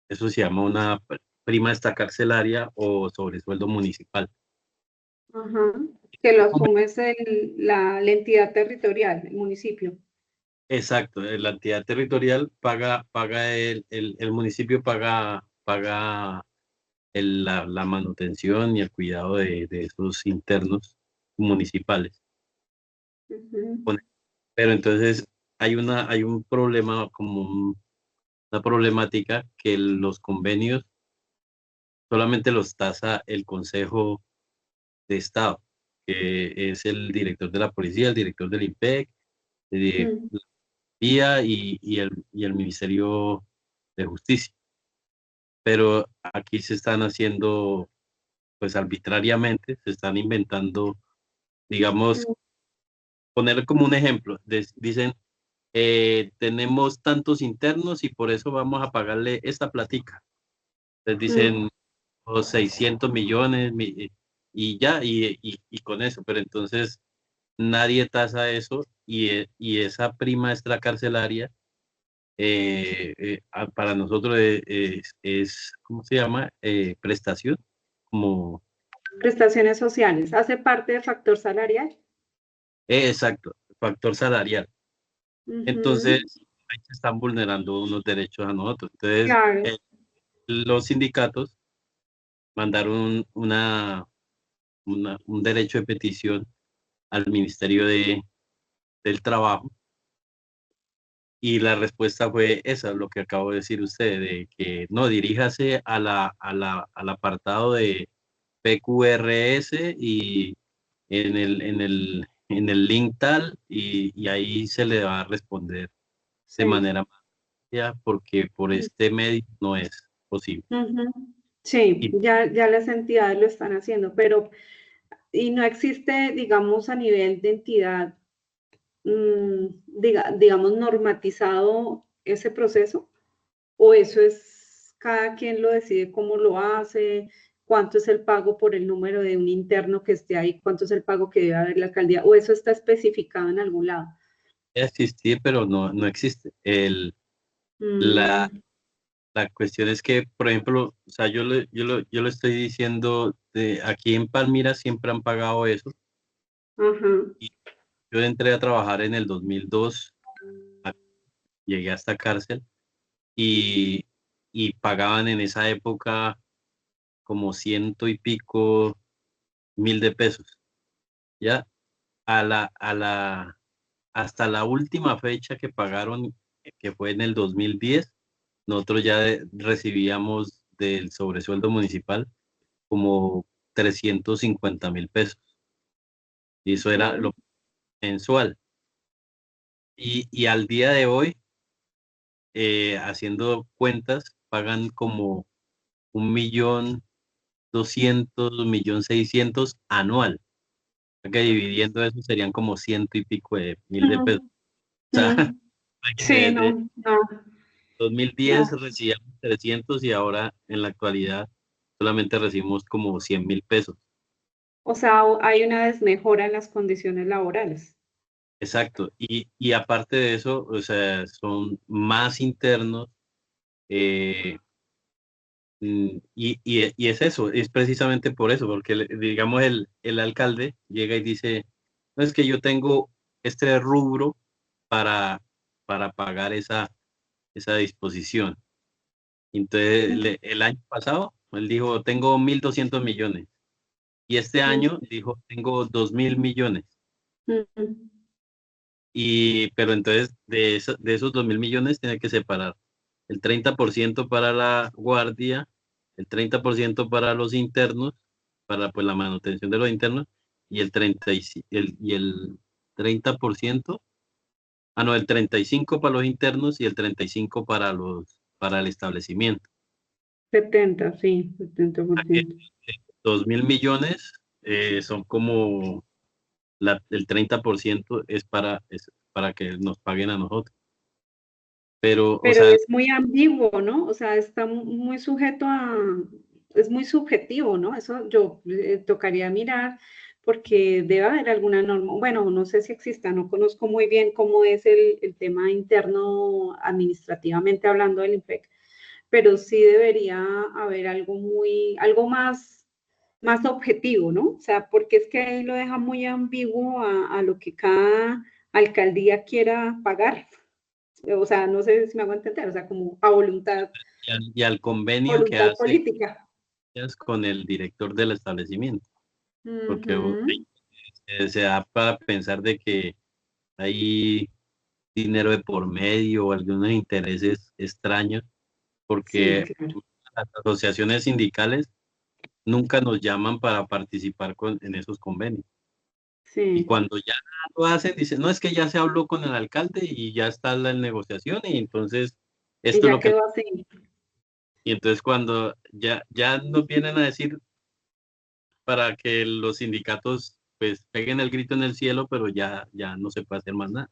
Eso se llama una prima extracarcelaria o sobresueldo municipal. Ajá. Que lo asumes la entidad territorial, el municipio. Exacto, la entidad territorial paga el municipio paga la manutención y el cuidado de esos internos municipales. Pero entonces hay un problema, una problemática que los convenios solamente los tasa el Consejo de Estado, que es el director de la policía, el director del IMPEC, la PIA y el Ministerio de Justicia. Pero aquí se están haciendo, pues arbitrariamente, se están inventando, digamos, poner como un ejemplo, dicen, tenemos tantos internos y por eso vamos a pagarle esta platica. Les dicen, 600 millones y ya, y con eso, pero entonces nadie tasa eso y esa prima extracarcelaria para nosotros ¿cómo se llama? Prestación, como... Prestaciones sociales. ¿Hace parte del factor salarial? Exacto, factor salarial. Entonces, ahí se están vulnerando unos derechos a nosotros. Entonces, Claro. los sindicatos mandaron un derecho de petición al Ministerio del Trabajo y la respuesta fue esa, lo que acabo de decir usted, de que no, diríjase al apartado de PQRS y en el link tal y ahí se le va a responder de Sí. manera más rápida porque por este medio no es posible. Sí, Y ya las entidades lo están haciendo, pero y no existe, digamos, a nivel de entidad, digamos, normatizado ese proceso, o eso es cada quien lo decide cómo lo hace, cuánto es el pago por el número de un interno que esté ahí, cuánto es el pago que debe haber la alcaldía, o eso está especificado en algún lado. existir, pero no existe. La, Mm, la cuestión es que, por ejemplo, o sea, yo lo estoy diciendo, aquí en Palmira siempre han pagado eso. ajá. Y yo entré a trabajar en el 2002, llegué a esta cárcel y, y pagaban en esa época como ciento y pico mil de pesos. Ya hasta la última fecha que pagaron, que fue en el 2010, nosotros ya recibíamos del sobresueldo municipal como 350.000 pesos. Y eso era Mm, lo mensual. Y al día de hoy, haciendo cuentas, pagan como 1.200.000, 1.600.000 anual. O sea que dividiendo eso serían como ciento y pico de mil de pesos. mm, O sea, mm. Sí, de no, no, 2010 no. recibíamos 300 y ahora en la actualidad solamente recibimos como 100.000 pesos. O sea, hay una desmejora en las condiciones laborales. Exacto. Y aparte de eso, o sea, son más internos. eh, y es eso, es precisamente por eso, porque digamos el alcalde llega y dice, no es que yo tengo este rubro para, para pagar esa disposición. Entonces, el año pasado, él dijo, tengo 1.200 millones. Y este Mm, año dijo, tengo 2.000 millones. mm, Pero entonces, de esos 2.000 millones, tiene que separar el 30% para la guardia, el 30% para los internos, para pues la manutención de los internos, y el 30%, no, el 35 para los internos y el 35 para el establecimiento. 70, sí, 70%. 2.000 millones, son como el 30% es para que nos paguen a nosotros. Pero, o Pero sea, es muy ambiguo, ¿no? O sea, está muy sujeto a, es muy subjetivo, ¿no? Eso yo tocaría mirar porque debe haber alguna norma. Bueno, no sé si exista, no conozco muy bien cómo es el tema interno administrativamente hablando del INPEC, pero sí debería haber algo algo más objetivo, ¿no? O sea, porque es que ahí lo deja muy ambiguo a lo que cada alcaldía quiera pagar. O sea, no sé si me hago entender, o sea, como a y al convenio que voluntad hace política. con el director del establecimiento, porque Ujú. se da para pensar de que hay dinero de por medio o algunos intereses extraños, Sí, porque claro. las asociaciones sindicales nunca nos llaman para participar en esos convenios. Y Sí. cuando ya lo hacen, dicen, no, es que ya se habló con el alcalde y ya está la negociación y entonces Y esto es ya lo que... quedó así. Y entonces cuando ya nos vienen a decir para que los sindicatos pues peguen el grito en el cielo, pero ya no se puede hacer más nada.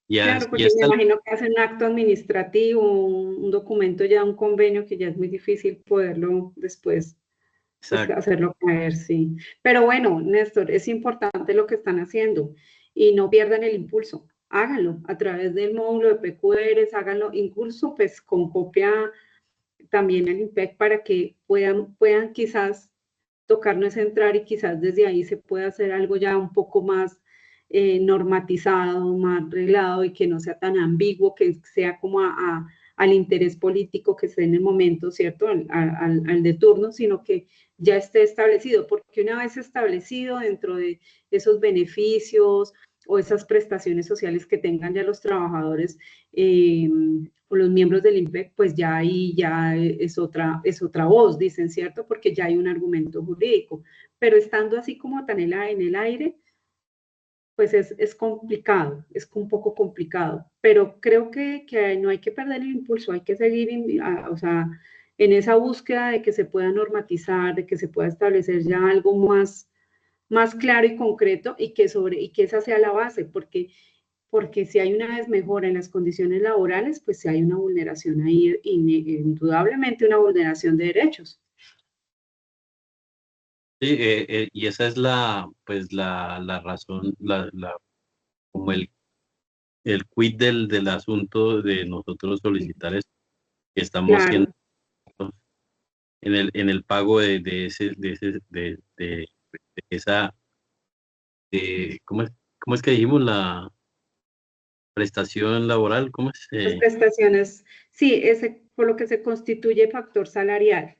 Claro, Y porque me esta, imagino que hacen un acto administrativo, un documento ya, un convenio que ya es muy difícil poderlo después pues, exacto, hacerlo caer, sí. Pero bueno, Néstor, es importante lo que están haciendo y no pierdan el impulso. Háganlo a través del módulo de PQRs, háganlo incluso pues con copia también al IMPEC para que puedan quizás tocarnos entrar y quizás desde ahí se pueda hacer algo ya un poco más normatizado, más reglado y que no sea tan ambiguo, que sea como al interés político que esté en el momento, ¿cierto? Al de turno, sino que ya esté establecido, porque una vez establecido dentro de esos beneficios o esas prestaciones sociales que tengan ya los trabajadores o los miembros del INPEC, pues ya ahí ya es otra voz, dicen, ¿cierto? Porque ya hay un argumento jurídico. Pero estando así como tan en el aire, pues es complicado, es un poco complicado. Pero creo que no hay que perder el impulso, hay que seguir, o sea, en esa búsqueda de que se pueda normatizar, de que se pueda establecer ya algo más claro y concreto y que esa sea la base, porque si hay una desmejora en las condiciones laborales, pues si hay una vulneración ahí, indudablemente una vulneración de derechos. sí, y esa es pues la razón, como el quid del asunto de nosotros solicitar esto, que estamos Claro. siendo en el pago de esa, ¿cómo es que dijimos? La prestación laboral, ¿cómo es? Las prestaciones, sí, por lo que se constituye factor salarial.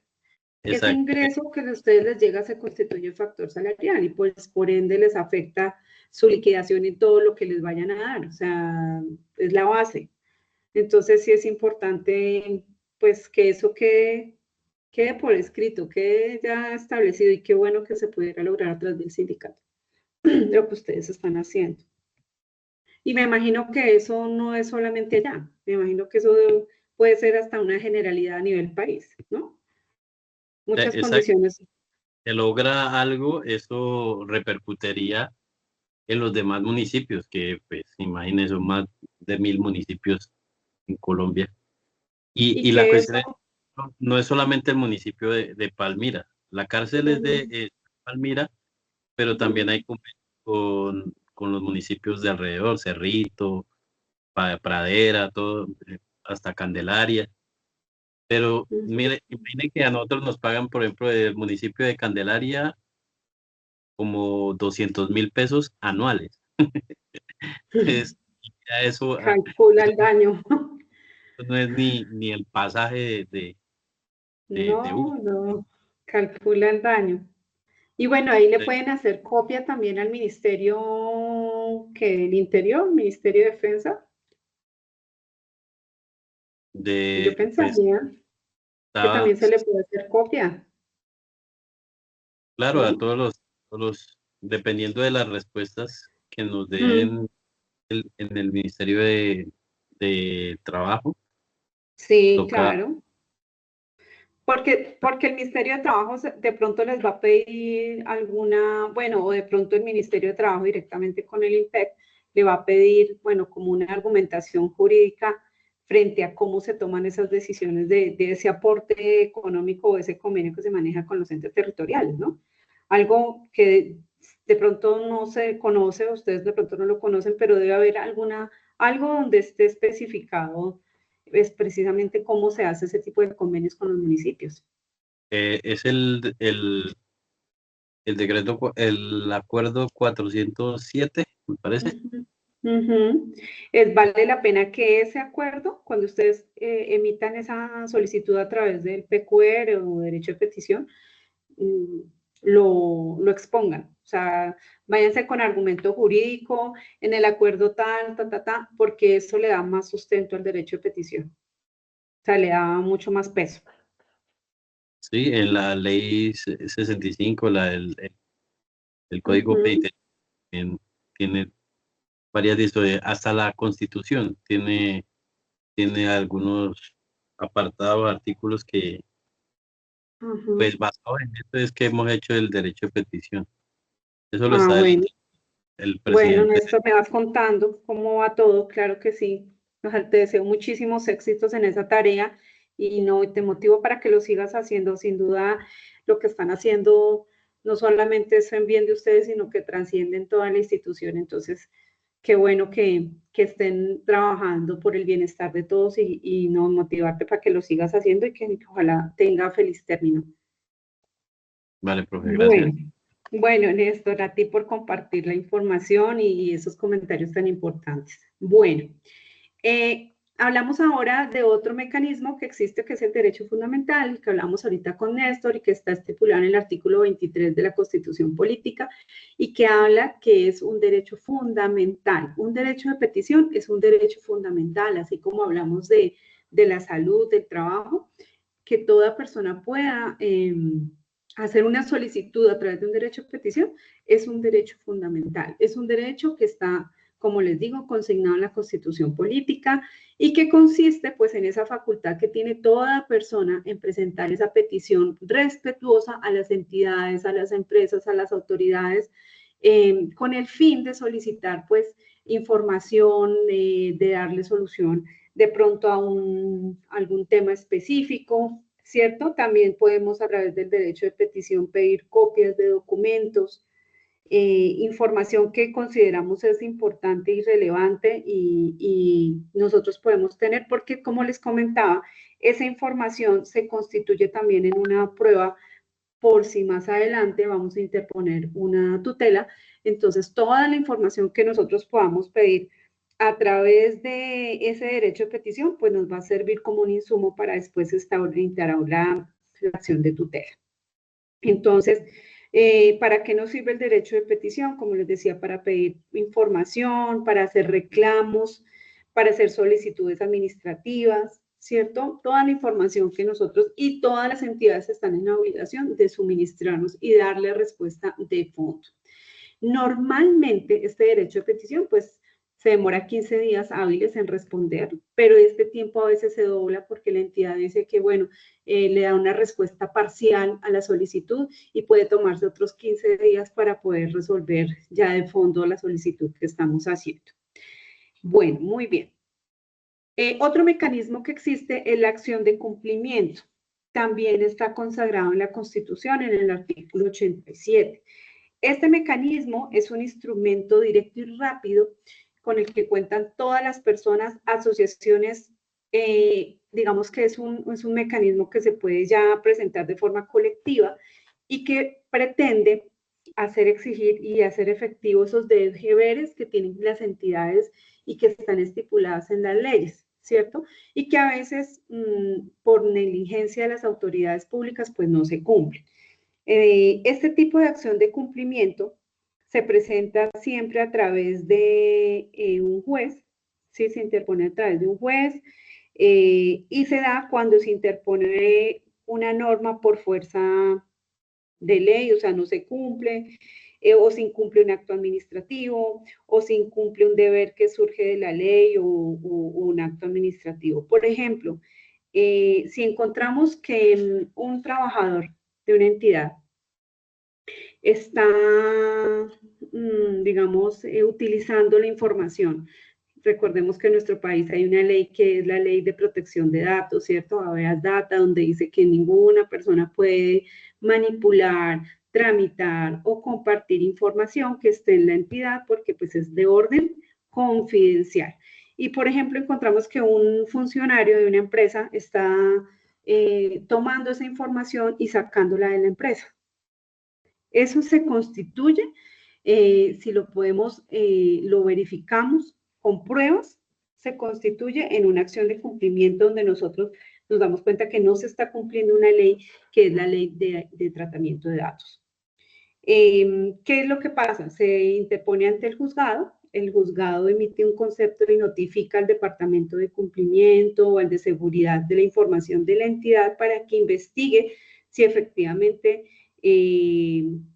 Ese Exacto. ingreso que a ustedes les llega se constituye factor salarial y pues por ende les afecta su liquidación y todo lo que les vayan a dar, o sea, es la base. Entonces sí es importante pues que eso quede por escrito, quede ya establecido y qué bueno que se pudiera lograr a través del sindicato, lo que ustedes están haciendo. Y me imagino que eso no es solamente allá, me imagino que eso puede ser hasta una generalidad a nivel país, ¿no? Muchas Exacto. condiciones. Se logra algo, eso repercutiría en los demás municipios, que pues imagínense, son más de 1000 municipios en Colombia. Y Y la que cuestión eso, no es solamente el municipio de Palmira, la cárcel es de Palmira, pero también hay convenios con los municipios de alrededor, Cerrito, Pradera, todo, hasta Candelaria. Pero mire, imagine que a nosotros nos pagan, por ejemplo, del municipio de Candelaria como 200.000 pesos anuales. Entonces, ya calcula eso el daño. no es ni el pasaje de bus. No, calcula el daño. Y bueno, ahí le pueden hacer copia también al Ministerio del Interior, Ministerio de Defensa. Yo Pues, pensaría que estaba, también se le puede hacer copia, claro, a ¿no? todos los, dependiendo de las respuestas que nos Mm, den en el Ministerio de Trabajo, sí, toca, claro. Porque el Ministerio de Trabajo de pronto les va a pedir alguna, bueno, o de pronto el Ministerio de Trabajo directamente con el INPEC le va a pedir, bueno, como una argumentación jurídica frente a cómo se toman esas decisiones de ese aporte económico o ese convenio que se maneja con los entes territoriales, ¿no? Algo que de pronto no se conoce, ustedes de pronto no lo conocen, pero debe haber algo donde esté especificado es precisamente cómo se hace ese tipo de convenios con los municipios. es el decreto, el acuerdo 407, me parece. Vale la pena que ese acuerdo, cuando ustedes emitan esa solicitud a través del PQR o derecho de petición, mm, lo expongan. O sea, váyanse con argumento jurídico, en el acuerdo tal, porque eso le da más sustento al derecho de petición. O sea, le da mucho más peso. Sí, en la ley 65, el Código Ujú. Penitenciario tiene varias hasta la Constitución tiene algunos apartados, artículos que, Ujú. pues basado en esto es que hemos hecho el derecho de petición. Eso lo Ah, está bueno. el Bueno, presidente. Néstor, me vas contando cómo va todo, claro que sí. Ojalá te deseo muchísimos éxitos en esa tarea y no te motivo para que lo sigas haciendo. Sin duda, lo que están haciendo no solamente es en bien de ustedes, sino que trascienden toda la institución. Entonces, qué bueno que estén trabajando por el bienestar de todos y no motivarte para que lo sigas haciendo y que ojalá tenga feliz término. Vale, profe, gracias. Bueno, bueno, Néstor, a ti por compartir la información y esos comentarios tan importantes. Bueno, hablamos ahora de otro mecanismo que existe, que es el derecho fundamental, que hablamos ahorita con Néstor y que está estipulado en el artículo 23 de la Constitución Política y que habla que es un derecho fundamental. Un derecho de petición es un derecho fundamental, así como hablamos de la salud, del trabajo, que toda persona pueda hacer una solicitud a través de un derecho de petición es un derecho fundamental, es un derecho que está, como les digo, consignado en la Constitución Política y que consiste pues en esa facultad que tiene toda persona en presentar esa petición respetuosa a las entidades, a las empresas, a las autoridades, con el fin de solicitar pues información, de darle solución de pronto a algún tema específico, ¿cierto? También podemos a través del derecho de petición pedir copias de documentos, información que consideramos es importante y relevante y nosotros podemos tener, porque como les comentaba, esa información se constituye también en una prueba por si más adelante vamos a interponer una tutela. Entonces, toda la información que nosotros podamos pedir a través de ese derecho de petición, pues nos va a servir como un insumo para después instaurar la acción de tutela. Entonces, ¿para qué nos sirve el derecho de petición? Como les decía, para pedir información, para hacer reclamos, para hacer solicitudes administrativas, ¿cierto? Toda la información que nosotros y todas las entidades están en la obligación de suministrarnos y darle respuesta de fondo. Normalmente este derecho de petición, pues, se demora 15 días hábiles en responder, pero este tiempo a veces se dobla porque la entidad dice que, bueno, le da una respuesta parcial a la solicitud y puede tomarse otros 15 días para poder resolver ya de fondo la solicitud que estamos haciendo. Bueno, muy bien. Otro mecanismo que existe es la acción de cumplimiento. También está consagrado en la Constitución, en el artículo 87. Este mecanismo es un instrumento directo y rápido con el que cuentan todas las personas, asociaciones, digamos que es un mecanismo que se puede ya presentar de forma colectiva y que pretende hacer exigir y hacer efectivos esos deberes que tienen las entidades y que están estipuladas en las leyes, ¿cierto? Y que a veces por negligencia de las autoridades públicas pues no se cumplen. Este tipo de acción de cumplimiento se presenta siempre a través de un juez, ¿sí? Se interpone a través de un juez y se da cuando se interpone una norma por fuerza de ley, o sea, no se cumple, o se incumple un acto administrativo, o se incumple un deber que surge de la ley o un acto administrativo. Por ejemplo, si encontramos que un trabajador de una entidad está, digamos, utilizando la información. Recordemos que en nuestro país hay una ley que es la Ley de Protección de Datos, ¿cierto? Habeas Data, donde dice que ninguna persona puede manipular, tramitar o compartir información que esté en la entidad porque pues es de orden confidencial. Y por ejemplo, encontramos que un funcionario de una empresa está tomando esa información y sacándola de la empresa. Eso se constituye, si lo podemos, lo verificamos con pruebas, se constituye en una acción de cumplimiento donde nosotros nos damos cuenta que no se está cumpliendo una ley que es la ley de tratamiento de datos. ¿Qué es lo que pasa? Se interpone ante el juzgado emite un concepto y notifica al departamento de cumplimiento o al de seguridad de la información de la entidad para que investigue si efectivamente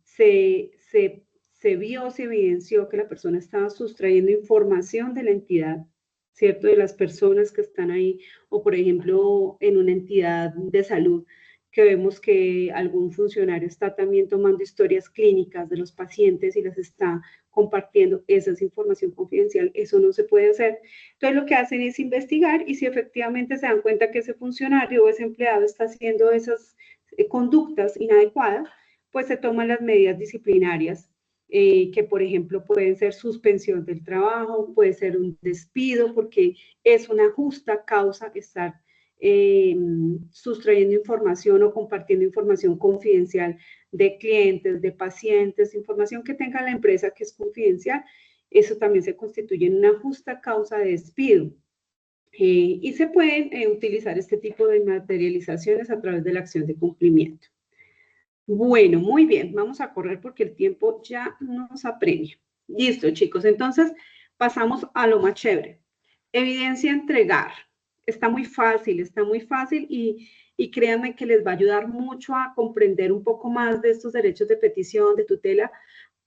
se vio, se evidenció que la persona estaba sustrayendo información de la entidad, ¿cierto? De las personas que están ahí, o por ejemplo, en una entidad de salud, que vemos que algún funcionario está también tomando historias clínicas de los pacientes y las está compartiendo. Esa es información confidencial, eso no se puede hacer. Entonces lo que hacen es investigar y si efectivamente se dan cuenta que ese funcionario o ese empleado está haciendo esas conductas inadecuadas, pues se toman las medidas disciplinarias que por ejemplo pueden ser suspensión del trabajo, puede ser un despido porque es una justa causa estar sustrayendo información o compartiendo información confidencial de clientes, de pacientes, información que tenga la empresa que es confidencial, eso también se constituye en una justa causa de despido. Y se pueden utilizar este tipo de materializaciones a través de la acción de cumplimiento. Bueno, muy bien, vamos a correr porque el tiempo ya nos apremia. Listo, chicos, entonces pasamos a lo más chévere. Evidencia a entregar. Está muy fácil y créanme que les va a ayudar mucho a comprender un poco más de estos derechos de petición, de tutela,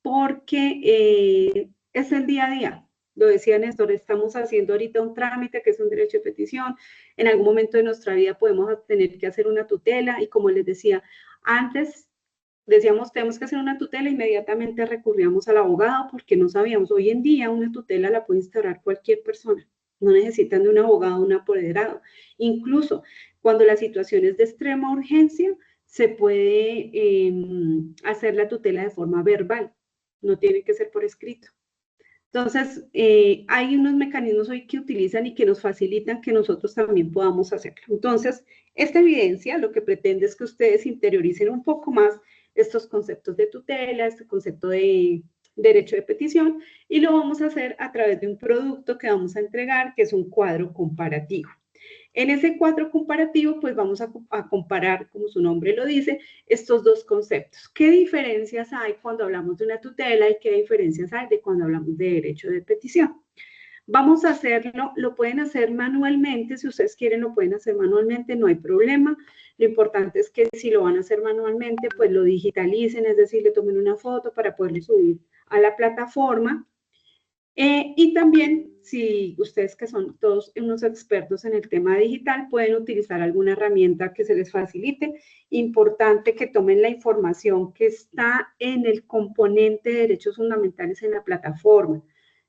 porque es el día a día. Lo decía Néstor, estamos haciendo ahorita un trámite que es un derecho de petición. En algún momento de nuestra vida podemos tener que hacer una tutela y como les decía, antes decíamos tenemos que hacer una tutela, inmediatamente recurríamos al abogado porque no sabíamos. Hoy en día una tutela la puede instaurar cualquier persona. No necesitan de un abogado o un apoderado. Incluso cuando la situación es de extrema urgencia, se puede hacer la tutela de forma verbal. no tiene que ser por escrito. Entonces, hay unos mecanismos hoy que utilizan y que nos facilitan que nosotros también podamos hacerlo. Entonces, esta evidencia lo que pretende es que ustedes interioricen un poco más estos conceptos de tutela, este concepto de derecho de petición, y lo vamos a hacer a través de un producto que vamos a entregar, que es un cuadro comparativo. En ese cuadro comparativo, pues vamos a comparar, como su nombre lo dice, estos dos conceptos. ¿Qué diferencias hay cuando hablamos de una tutela y qué diferencias hay de cuando hablamos de derecho de petición? Vamos a hacerlo, lo pueden hacer manualmente, si ustedes quieren lo pueden hacer manualmente, no hay problema. Lo importante es que si lo van a hacer manualmente, pues lo digitalicen, es decir, le tomen una foto para poderlo subir a la plataforma. Y también, si ustedes que son todos unos expertos en el tema digital, pueden utilizar alguna herramienta que se les facilite. Importante que tomen la información que está en el componente de derechos fundamentales en la plataforma.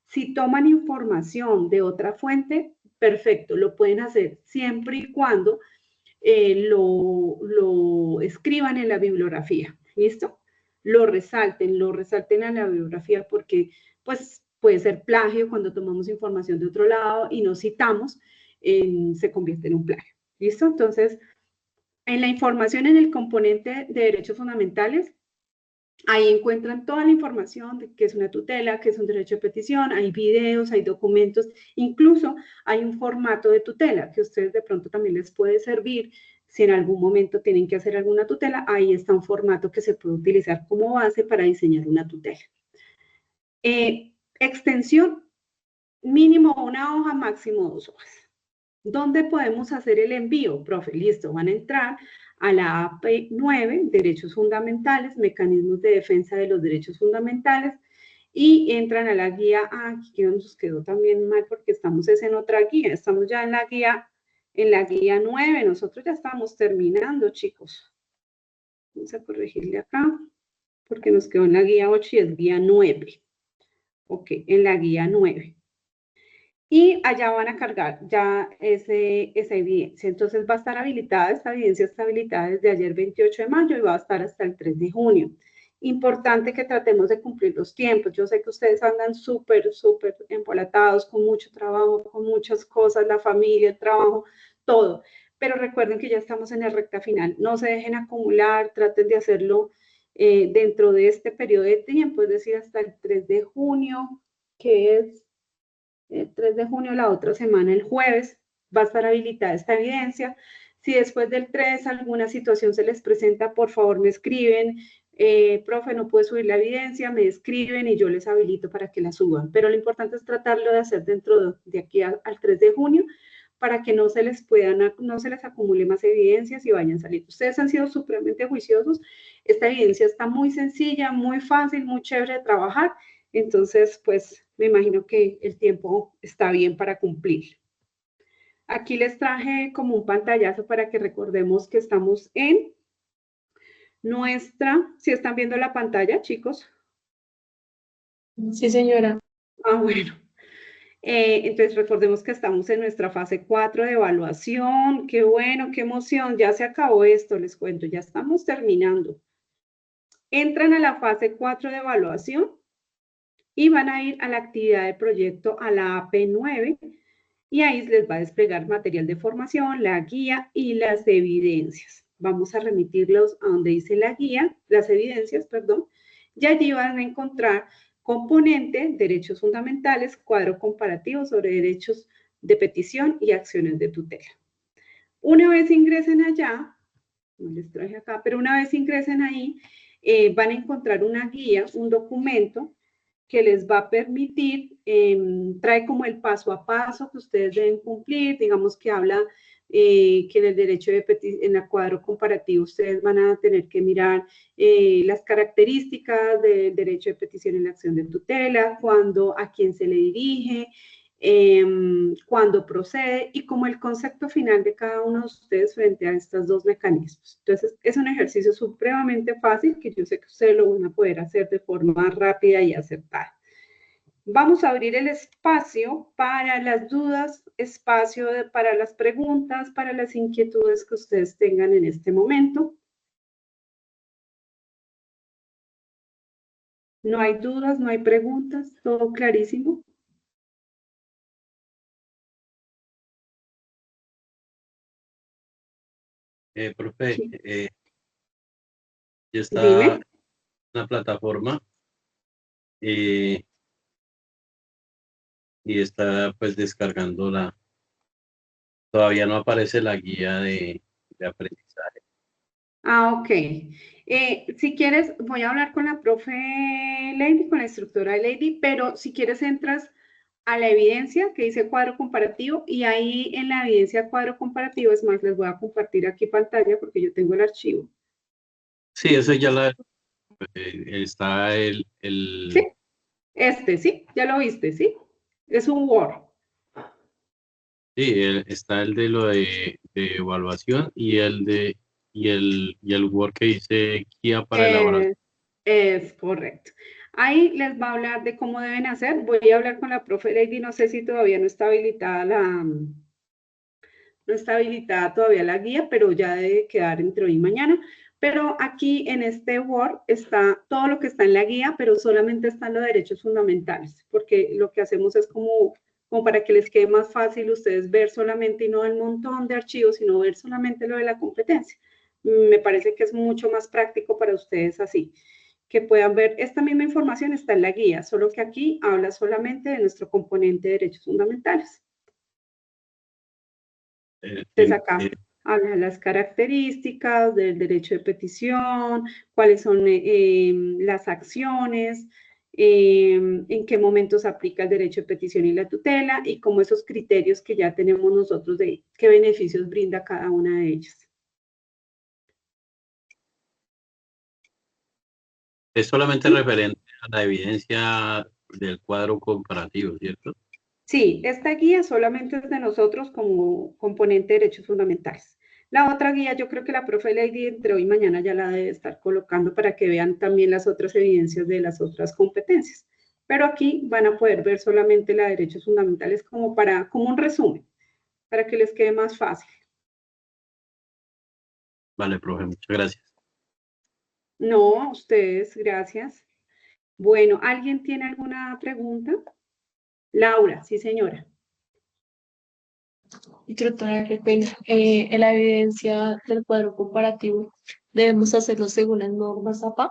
Si toman información de otra fuente, perfecto, lo pueden hacer siempre y cuando lo escriban en la bibliografía, ¿listo? Lo resalten en la bibliografía porque, pues, puede ser plagio cuando tomamos información de otro lado y no citamos, se convierte en un plagio, ¿listo? Entonces, en la información en el componente de derechos fundamentales, ahí encuentran toda la información de qué es una tutela, qué es un derecho de petición, hay videos, hay documentos, incluso hay un formato de tutela que a ustedes de pronto también les puede servir si en algún momento tienen que hacer alguna tutela, ahí está un formato que se puede utilizar como base para diseñar una tutela. Extensión, mínimo una hoja, máximo 2 hojas. ¿Dónde podemos hacer el envío? Profe, listo, van a entrar a la AP9, Derechos Fundamentales, Mecanismos de Defensa de los Derechos Fundamentales, y entran a la guía, aquí que nos quedó también mal porque estamos en otra guía, estamos ya en la guía 9, nosotros ya estamos terminando, chicos. Vamos a corregirle acá, porque nos quedó en la guía 8 y es guía 9. Ok, en la guía 9. Y allá van a cargar ya esa evidencia. Entonces va a estar habilitada, esta evidencia está habilitada desde ayer 28 de mayo y va a estar hasta el 3 de junio. Importante que tratemos de cumplir los tiempos. Yo sé que ustedes andan súper embolatados con mucho trabajo, con muchas cosas, la familia, el trabajo, todo. Pero recuerden que ya estamos en la recta final. No se dejen acumular, traten de hacerlo dentro de este periodo de tiempo, es decir, hasta el 3 de junio, que es el 3 de junio, la otra semana, el jueves, va a estar habilitada esta evidencia. Si después del 3 alguna situación se les presenta, por favor me escriben, profe, no puedo subir la evidencia, me escriben y yo les habilito para que la suban. Pero lo importante es tratarlo de hacer dentro de aquí al 3 de junio para que no se les acumule más evidencias y vayan saliendo. Ustedes han sido supremamente juiciosos. Esta evidencia está muy sencilla, muy fácil, muy chévere de trabajar. Entonces, pues, me imagino que el tiempo está bien para cumplir. Aquí les traje como un pantallazo para que recordemos que estamos en nuestra... ¿Sí están viendo la pantalla, chicos? Sí, señora. Ah, bueno. Entonces, recordemos que estamos en nuestra fase 4 de evaluación. Qué bueno, qué emoción. Ya se acabó esto, les cuento. Ya estamos terminando. Entran a la fase 4 de evaluación y van a ir a la actividad de proyecto, a la AP9, y ahí les va a desplegar material de formación, la guía y las evidencias. Vamos a remitirlos a donde dice la guía, las evidencias, perdón, y allí van a encontrar componente, derechos fundamentales, cuadro comparativo sobre derechos de petición y acciones de tutela. Una vez ingresen allá, no les traje acá, pero una vez ingresen ahí, van a encontrar una guía, un documento que les va a permitir, trae como el paso a paso que ustedes deben cumplir, digamos que habla que en el derecho de petición, en el cuadro comparativo, ustedes van a tener que mirar las características del derecho de petición en la acción de tutela, a quién se le dirige, cuándo procede y como el concepto final de cada uno de ustedes frente a estos dos mecanismos. Entonces, es un ejercicio supremamente fácil que yo sé que ustedes lo van a poder hacer de forma rápida y acertada. Vamos a abrir el espacio para las dudas, espacio para las preguntas, para las inquietudes que ustedes tengan en este momento. No hay dudas, no hay preguntas, todo clarísimo. Profe, Sí. ya está en Dime. la plataforma y está pues descargando todavía no aparece la guía de aprendizaje. Ok. Si quieres, voy a hablar con la profe Lady, con la instructora Lady, pero si quieres entras a la evidencia que dice cuadro comparativo y ahí en la evidencia cuadro comparativo, es más, les voy a compartir aquí pantalla porque yo tengo el archivo. Sí, eso ya está ¿Sí? ¿Sí? ¿Ya lo viste? ¿Sí? Es un Word. sí, está el de lo de evaluación y el Word que dice guía para elaborar. Es correcto. Ahí les va a hablar de cómo deben hacer. Voy a hablar con la profe Lady, no sé si todavía no está habilitada no está habilitada todavía la guía, pero ya debe quedar entre hoy y mañana. Pero aquí en este Word está todo lo que está en la guía, pero solamente están los derechos fundamentales, porque lo que hacemos es como para que les quede más fácil ustedes ver solamente y no el montón de archivos, sino ver solamente lo de la competencia. Me parece que es mucho más práctico para ustedes así, que puedan ver esta misma información está en la guía, solo que aquí habla solamente de nuestro componente de derechos fundamentales. Entonces acá habla de las características del derecho de petición, cuáles son las acciones, en qué momentos aplica el derecho de petición y la tutela, y como esos criterios que ya tenemos nosotros de qué beneficios brinda cada una de ellas. Es solamente ¿Sí? referente a la evidencia del cuadro comparativo, ¿cierto? Sí, esta guía solamente es de nosotros como componente de derechos fundamentales. La otra guía, yo creo que la profe Lady entre hoy y mañana ya la debe estar colocando para que vean también las otras evidencias de las otras competencias. Pero aquí van a poder ver solamente la de derechos fundamentales como un resumen, para que les quede más fácil. Vale, profe, muchas gracias. No, a ustedes, gracias. Bueno, ¿alguien tiene alguna pregunta? Laura, sí, señora. Instructora, qué pena. En la evidencia del cuadro comparativo, debemos hacerlo según las normas APA.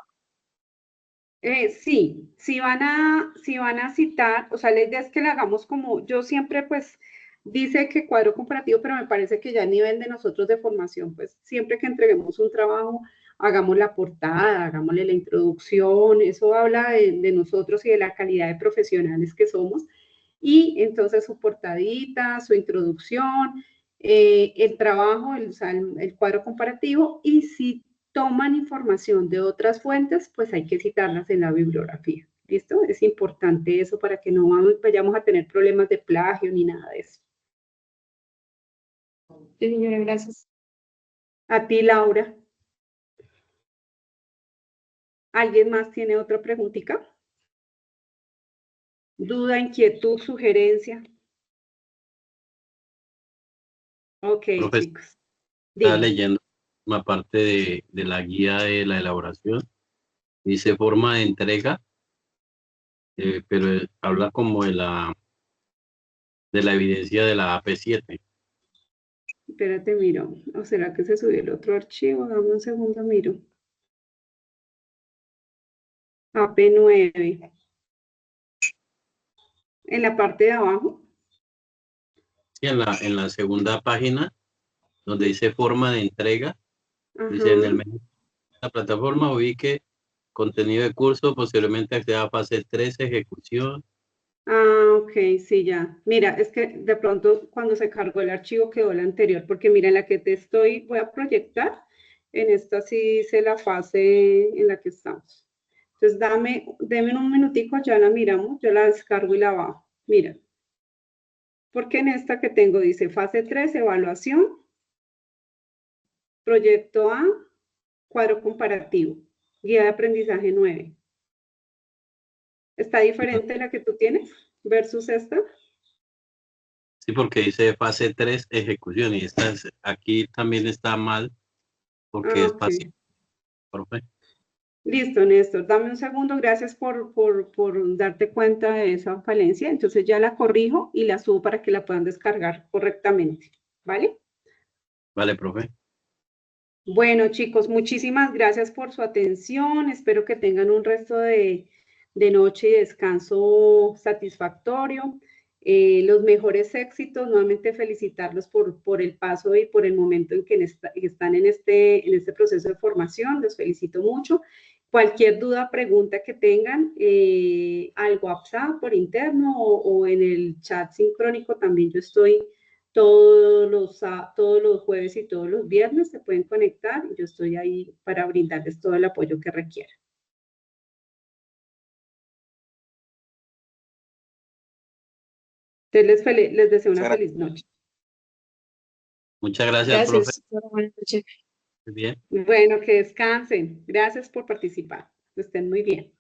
Sí, si van a citar, o sea, la idea es que la hagamos como, yo siempre pues dice que cuadro comparativo, pero me parece que ya a nivel de nosotros de formación, pues siempre que entreguemos un trabajo, hagamos la portada, hagámosle la introducción, eso habla de nosotros y de la calidad de profesionales que somos, y entonces su portadita, su introducción, el trabajo, o sea, el cuadro comparativo, y si toman información de otras fuentes, pues hay que citarlas en la bibliografía. ¿Listo? Es importante eso para que no vayamos a tener problemas de plagio ni nada de eso. Sí, señora, gracias. A ti, Laura. ¿Alguien más tiene otra preguntita? ¿Duda, inquietud, sugerencia? Ok, Profe, chicos. está Dime. leyendo una parte de la guía de la elaboración. Dice forma de entrega, pero habla como de la evidencia de la AP7. Espérate, miro. ¿O será que se subió el otro archivo? Dame un segundo, miro. AP9. En la parte de abajo. Sí, en la segunda página, donde dice forma de entrega, dice en el Ajá. menú de la plataforma ubique contenido de curso, posteriormente acceda a fase 3, ejecución. Ah, ok, sí, ya. Mira, es que de pronto cuando se cargó el archivo quedó la anterior, porque mira, en la que te voy a proyectar, en esta sí dice la fase en la que estamos. Entonces, deme un minutico, ya la miramos, yo la descargo y la bajo. Mira, porque en esta que tengo dice fase 3, evaluación, proyecto A, cuadro comparativo, guía de aprendizaje 9. ¿Está diferente la que tú tienes versus esta? Sí, porque dice fase 3, ejecución, y aquí también está mal, porque Ah, es ok. fase, profe. Listo, Néstor, dame un segundo, gracias por darte cuenta de esa falencia. Entonces ya la corrijo y la subo para que la puedan descargar correctamente, ¿vale? Vale, profe. Bueno, chicos, muchísimas gracias por su atención. Espero que tengan un resto de noche y descanso satisfactorio. Los mejores éxitos, nuevamente felicitarlos por el paso y por el momento en que están en este proceso de formación. Los felicito mucho. Cualquier duda, pregunta que tengan al WhatsApp por interno o en el chat sincrónico, también yo estoy todos los jueves y todos los viernes. Se pueden conectar y yo estoy ahí para brindarles todo el apoyo que requieran. Entonces les deseo una feliz noche. Muchas gracias, profe. Gracias. Buenas noches. Muy bien. Bueno, que descansen. Gracias por participar. Que estén muy bien.